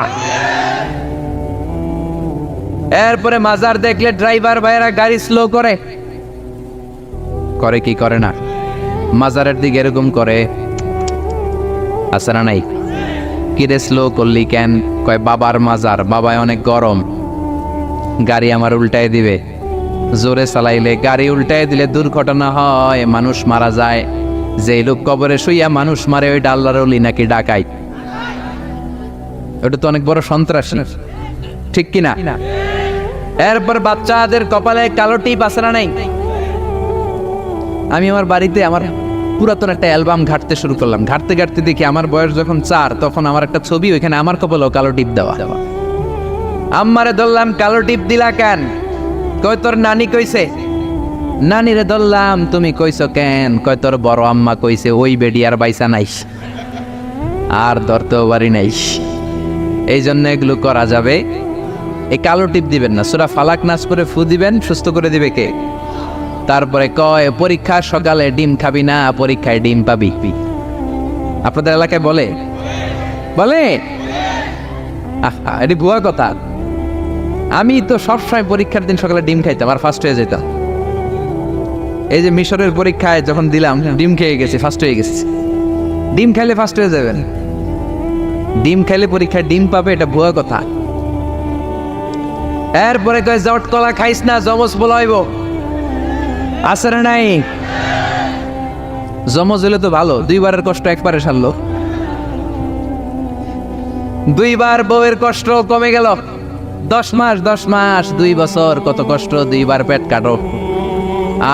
[SPEAKER 1] এরপরে মাজার দেখলে ড্রাইভার ভাইরা গাড়ি স্লো করে কি করে না? মাজারের দিকে এরকম করে, আছে না নাই? কিরে স্লো করলি কেন? কয় বাবার মাজার, বাবায় অনেক গরম, গাড়ি আমার উল্টায় দিবে, জোরে চালাইলে গাড়ি উল্টায় দিলে দুর্ঘটনা হয়, মানুষ মারা যায়। যে লোক কবরে শুইয়া মানুষ মারে ওই আল্লাহর ওলি নাকি ডাকাই? ওটা তো অনেক বড় সন্ত্রাসী, ঠিক কিনা? এরপর বাচ্চাদের কপালে কালো টিপ আছে না নাই? আমি আমার বাড়িতে আমার পুরাতন একটা অ্যালবাম ঘাটতে শুরু করলাম, ঘাটতে ঘাটতে দেখি আমার বয়স যখন 4 তখন আমার একটা ছবি, ওইখানে আমার কপালেও কালো টিপ দেওয়া। আম্মারে ধরলাম, কালো টিপ দিলা কেন? কই তোর নানি কইছে। নানিরে ধরলাম, তুমি কইছো কেন? কই তোর বড় আম্মা কইছে, ওই বেডি আর বাইসা নাইস, আর ধরতেও পারি নাইস, এই জন্য এগুলো করা যাবে। এই কালো টিপ দিবেন না। সূরা ফালাক নাস করে ফু দিবেন, সুস্থ করে দিবে কে? তারপরে কয় পরীক্ষা সকালে ডিম খাবি না, পরীক্ষায় ডিম পাবি। আপনাদের এলাকায় বলে বলে এটি ভুয়া কথা। আমি তো সবসময় পরীক্ষার দিন সকালে ডিম খাইতাম আর ফার্স্ট হয়ে যেতাম। এই যে মিশরের পরীক্ষায় যখন দিলাম, ডিম খেয়ে গেছি, ফার্স্ট হয়ে গেছি। ডিম খাইলে ফার্স্ট হয়ে যাবেন, ডিম খাইলে পরীক্ষায় ডিম পাবে, এটা ভুয়া কথা। এরপরে কয় জট কলা খাইস না, জমজ বলাইব, আছে না নাই? জমজ হলে তো ভালো, 2বারের কষ্ট একবারে সারলো। 2বার বউয়ের কষ্ট কমে গেল। 10 মাস 2 বছর কত কষ্ট, 2বার পেট কাটো,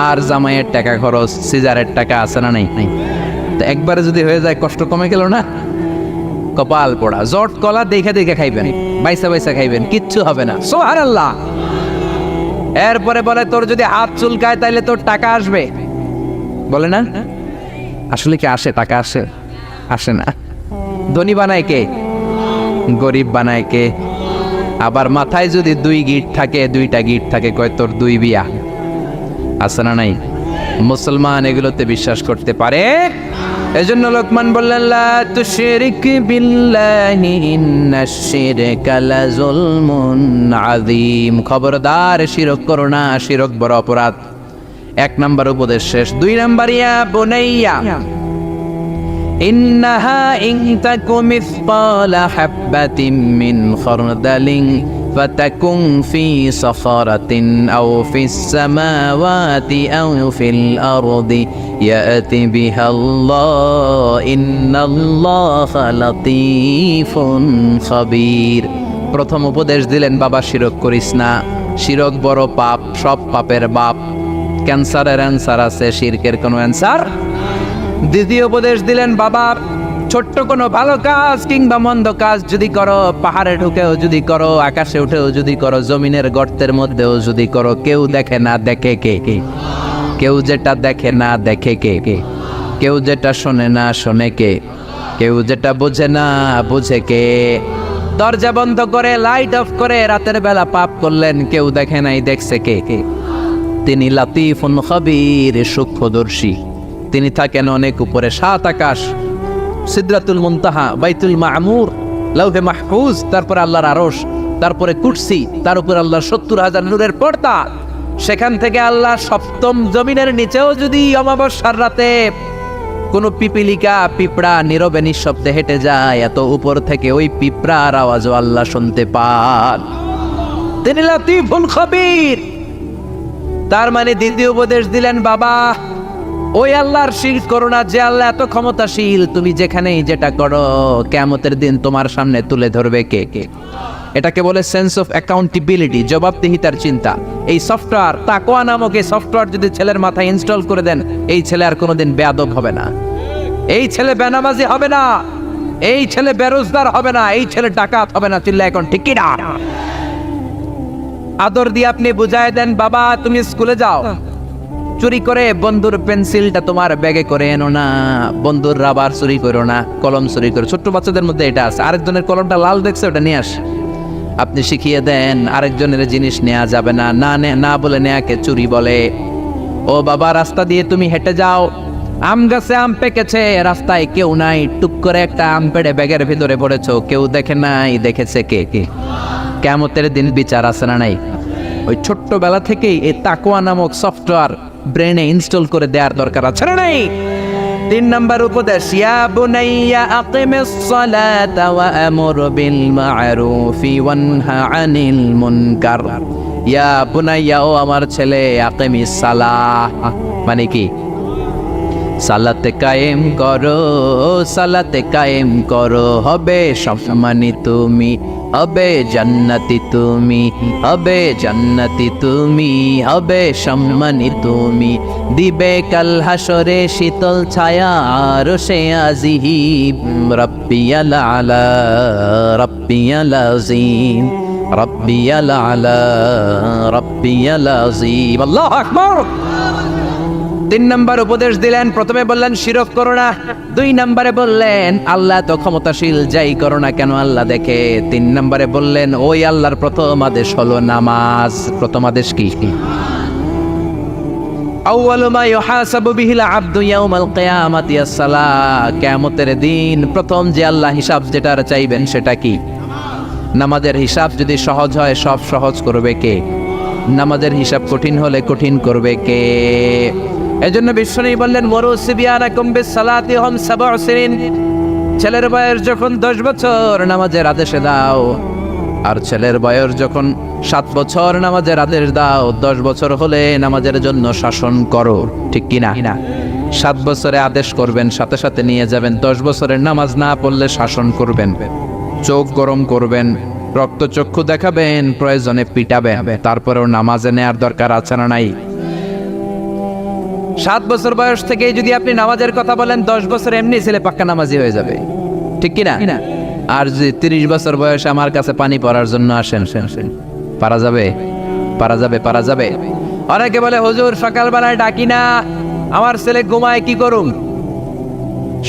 [SPEAKER 1] আর জামাইয়ের টাকা খরচ, সিজারের টাকা, আছে না নাই? তো একবারে যদি হয়ে যায় কষ্ট কমে গেল না? কপাল পোড়া। জট কলা দেখে দেখে খাইবেন, বাইসা বাইসা খাইবেন, কিচ্ছু হবে না। সুবহানাল্লাহ। এরপরে বলে তোর যদি হাত চুলকায় তাইলে তোর টাকা আসবে, বলে না? আসলে কি আসে? টাকা আসে? আসে না। ধনী বানায় কে? গরিব বানায় কে? আবার মাথায় যদি 2 গিট থাকে, 2টা গিট থাকে, কয় তোর 2 বিয়া, আছে না নাই? মুসলমান এগুলোতে বিশ্বাস করতে পারে। এজন্য লোকমান বললেন, লা তুশরিক বিল্লাহি ইন্নাশ শিরকা লাযুলমুন আযীম। খবরদার শিরক করো না, শিরক বড় অপরাধ। 1 নাম্বার উপদেশ শেষ। 2 নাম্বার, ইয়া বুনাইয়া ইন্নাহা ইন তাকু মিসকালা হাববাতিন মিন খারদালিন ফাতাকুন ফি সাখারাতিন আও ফিস সামাওয়াতি আও ফিল আরদি ইয়াতি বিহাল্লাহ ইন্নাল্লাহা লাতীফুন খাবীর। প্রথম উপদেশ দিলেন, বাবা শিরক করিস না, শিরক বড় পাপ, সব পাপের বাপ। ক্যান্সারের অ্যান্সার আছে, শিরকের কোনো অ্যান্সার। দ্বিতীয় উপদেশ দিলেন, বাবা ছোট্ট কোনো ভালো কাজ কিংবা মন্দ কাজ যদি করো, পাহাড়ে ঢুকেও যদি করো, আকাশে উঠেও যদি করো, জমিনের গর্তের মধ্যেও যদি করো, কেউ দেখে না দেখে কে? কেউ যেটা দেখে না দেখে কে? কেউ যেটা শোনে না শোনে কে? কেউ যেটা বোঝে না বুঝে কে? দরজা বন্ধ করে, লাইট অফ করে রাতের বেলা পাপ করলেন, কেউ দেখে নাই, দেখছে কে? তিনি লাতীফুন খাবীর, সূক্ষ্মদর্শী। তিনি থাকেন অনেক উপরে, 7 আকাশ, সিদরাতুল মুনতাহা, বাইতুল মামুর, লাউহে মাহফুজ, তারপরে আল্লাহর আরশ, তারপরে কুরসি, তার উপর আল্লাহর 70,000 নূরের পর্দা। সেখান থেকে আল্লাহ 7ম জমিনের নিচেও যদি অমাবস্যার রাতে কোনো পিপিলিকা, পিঁপড়া নীরবে নিঃশব্দে হেঁটে যায়, এত উপর থেকে ওই পিঁপড়ার আওয়াজও আল্লাহ শুনতে পান। তিনি লাতীফুল খাবীর। তার মানে দ্বিতীয় উপদেশ দিলেন, বাবা ওই আল্লাহর শিরক করো না, যে আল্লাহ এত ক্ষমতাশীল, তুমি যেখানেই যেটা করো কিয়ামতের দিন তোমার সামনে তুলে ধরবে কে? এটাকে বলে সেন্স অফ অ্যাকাউন্টেবিলিটি, জবাবদিহিতার চিন্তা। এই সফটওয়্যার, তাকওয়া নামক এই সফটওয়্যার যদি ছেলের মাথায় ইনস্টল করে দেন, এই ছেলে আর কোনোদিন বেয়াদব হবে না, এই ছেলে বেনামাজি হবে না, এই ছেলে বেরোজগার হবে না, এই ছেলে ডাকাত হবে না। চিল্লা এখন ঠিক কি না? আদর দিয়ে আপনি বুঝায় দেন, বাবা তুমি স্কুলে যাও, চুরি করে বন্ধুর পেন্সিলটা তোমার ব্যাগে করে এনো না, বন্ধুর রাবার চুরি করো না, কলম চুরি করো। ছোট্ট বাচ্চাদের মধ্যে এটা আছে, আরেকজনের কলমটা লাল দেখছে, ওটা নিয়ে আস। আপনি শিখিয়ে দেন, আরেকজনের জিনিস নেওয়া যাবে না, না বলে নেয়াকে চুরি বলে। ও বাবা, রাস্তা দিয়ে তুমি হেঁটে যাও, আম গাছে আম পেকেছে, রাস্তায় কেউ নাই, টুক করে একটা আম পেড়ে ব্যাগের ভিতরে পড়েছো, কেউ দেখে নাই, দেখেছে কে? কিয়ামতের দিন বিচার আছে না নাই? ওই ছোট্টবেলা থেকেই এই তাকওয়া নামক সফটওয়্যার ব্রেনে ইনস্টল করে দেওয়ার দরকার আছে না নাই? 3 নাম্বার উপদেশ, ইয়া বুনাইয়া আকিমিস সালাতা ওয়া আমুর বিল মা'রুফি ওয়ানহা আনিল মুনকার। ইয়া বুনাইয়া, ও আমার ছেলে, আকিমিস সালাহ মানে কি? সালাতে কায়েম করো, সালাতে কায়েম করো, হবে সম্মানিত তুমি, হবে জান্নাতি তুমি, হবে জান্নাতি তুমি, হবে সম্মানিত তুমি, দিবে কাল হাসরে শীতল ছায়া আরশে আজিম, রাব্বিয়াল আলা রাব্বিয়াল আযীম, রাব্বিয়াল আলা রাব্বিয়াল আযীম। আল্লাহু আকবার। 3 নাম্বার উপদেশ দিলেন, প্রথমে বললেন শিরক করো না, 2 নাম্বারে বললেন আল্লাহ তো ক্ষমতাশীল, যাই করো না কেন আল্লাহ দেখে, 3 নাম্বারে বললেন ওই আল্লাহর প্রথম আদেশ হলো নামাজ। প্রথম আদেশ কি? আউয়ালু মা ইউহাসাবু বিহিল আবদু ইয়াউমাল কিয়ামাতি আস-সালাহ। কিয়ামতের দিন প্রথম যে আল্লাহ হিসাব যেটার চাইবেন সেটা কি? নামাজের হিসাব যদি সহজ হয় সব সহজ করবে কে? নামাজের হিসাব কঠিন হলে কঠিন করবে কে? এজন্য বিশ্বনবী বললেন মুরু সিবিয়ানাকুম বিস-সালাতি হুম 7 সিনিন। ছেলের বয়স যখন 10 বছর নামাজের আদেশ দাও, আর ছেলের বয়স যখন 7 বছর নামাজের আদেশ দাও। 10 বছর হলে নামাজের জন্য শাসন করো, ঠিক কি না? 7 বছরে আদেশ করবেন, সাথে সাথে নিয়ে যাবেন। 10 বছরের নামাজ না পড়লে শাসন করবেন, চোখ গরম করবেন, রক্তচক্ষু দেখাবেন, প্রয়োজনে পিটাবেন, তারপরেও নামাজে নেয়ার দরকার আছে না নাই? 7 বছর বয়স থেকে যদি আপনি নামাজের কথা বলেন, 10 বছর এমনি ছেলে পাক্কা নামাজি হয়ে যাবে, ঠিক কি না? আর যদি 30 বছর বয়সে আমার কাছে পানি পড়ার জন্য আসেন, পারা যাবে? পারা যাবে? পারা যাবে? অনেকে বলে হুজুর সকালবেলায় ডাকি না, আমার ছেলে ঘুমায়, কি করুম?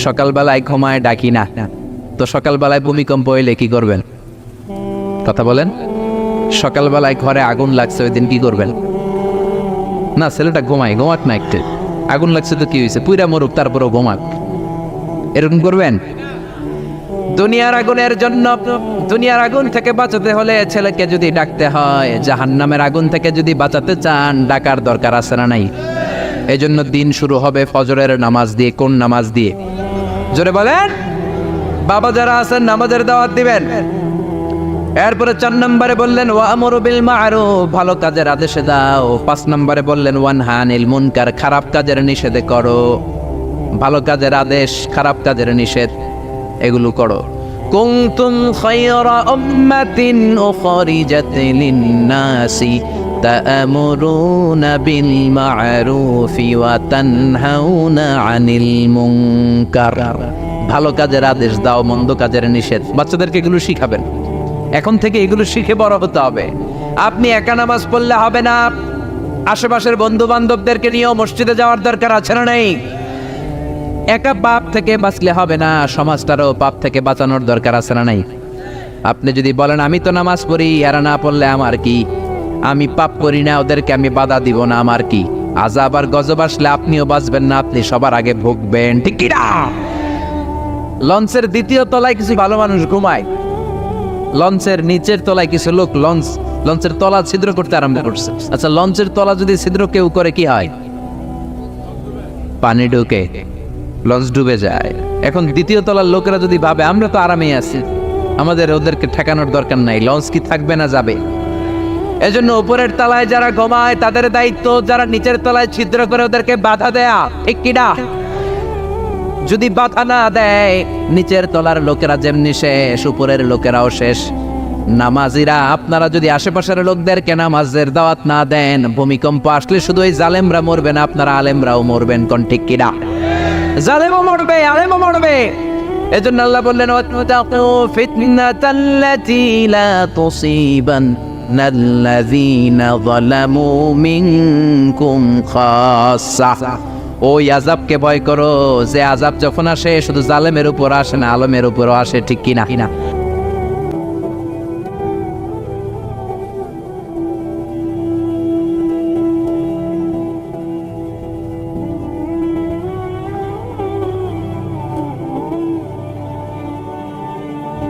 [SPEAKER 1] সকালবেলায় ঘুমায়, ডাকি না, তো সকালবেলায় ভূমিকম্প হইলে কি করবেন? কথা বলেন। সকালবেলায় ঘরে আগুন লাগছে, ওই দিন কি করবেন? না, ছেলেটা ঘুমাক না, একটু আগুন লাগছে তো কি হয়েছে, পুইরা মরুক, তারপরও ঘুমাক, এরকম করবেন? দুনিয়ার আগুনের জন্য, দুনিয়ার আগুন থেকে বাঁচাতে হলে ছেলেকে যদি ডাকতে হয়, জাহান্নামের আগুন থেকে যদি বাঁচাতে চান, ডাকার দরকার আছে না নাই? এই জন্য দিন শুরু হবে ফজরের নামাজ দিয়ে। কোন নামাজ দিয়ে? জোরে বলেন। বাবা যারা আছেন নামাজের দাওয়াত দিবেন। এরপরে 4 নম্বরে বললেন ওয়া আমরু বিল মা'রুফ, ভালো কাজের আদেশ দাও। 5 নম্বরে বললেন ওয়ানহা আনিল মুনকার, খারাপ কাজের নিষেধ করো। ভালো কাজের আদেশ, খারাপ কাজের নিষেধ, এগুলো করো। কুনতুম খায়রা উম্মাতিন উখরিজাত লিন-নাসি তা'মুরুনা বিল মা'রুফি ওয়া তানহাউনা আনিল মুনকার। ভালো কাজের আদেশ দাও, মন্দ কাজের নিষেধ। বাচ্চাদেরকে এগুলো শিখাবেন, এখন থেকে এগুলো শিখে বড় হতে হবে। আপনি একা নামাজ পড়লে হবে না, আশেপাশের বন্ধু বান্ধবদেরকে নিয়েও মসজিদে যাওয়ার দরকার আছে না নাই? একা পাপ থেকে বাঁচলে হবে না, সমাজটারও পাপ থেকে বাঁচানোর দরকার আছে না নাই? আপনি যদি বলেন আমি তো নামাজ পড়ি, এরা না পড়লে আমার কি, আমি পাপ করি না, ওদেরকে আমি বাধা দিব না, আমার কি? আযাব আর গজব আসলে আপনিও বাঁচবেন না, আপনি সবার আগে ভুগবেন, ঠিক কি না? লঞ্চের 2য় তলায় কিছু ভালো মানুষ ঘুমায়, লঞ্চের নিচের তলায় কিছু লোক লঞ্চের তলা ছিদ্র করতে আরম্ভ করছে। আচ্ছা, লঞ্চের তলা যদি ছিদ্র কেউ করে কি হয়? পানি ঢুকে, লঞ্চ ডুবে যায়। এখন 2য় তলার লোকেরা যদি ভাবে আমরা তো আরামেই আছি, আমাদের ওদেরকে ঠেকানোর দরকার নাই, লঞ্চ কি থাকবে না যাবে? এজন্য উপরের তলায় যারা ঘুমায় তাদের দায়িত্ব যারা নিচের তলায় ছিদ্র করে ওদেরকে বাধা দেয়া, ঠিক কি না? যদি বাধা না দেয়, নিচের তলার লোকেরা যেমনি শেষ, উপরের লোকেরাও শেষ। নামাজিরা আপনারা যদি আশেপাশের লোকদেরকে নামাজের দাওয়াত না দেন, ভূমিকম্প আসলে শুধু ওই জালেমরা মরবে না, আপনারা আলেমরাও মরবেন, কোন ঠিক কি না? জালেমও মরবে, আলেমও মরবে। এজন্য আল্লাহ বললেন ওয়াত্তাকু ফিতনাতাল্লাতী লা তুসিবান্নাল্লাযীনা যালামু মিনকুম খাসসাহ। ওই আযাবকে ভয় করো, যে আযাব যখন আসে শুধু জালেমের উপর আসে না, আলেমের উপরও আসে, ঠিক কি না?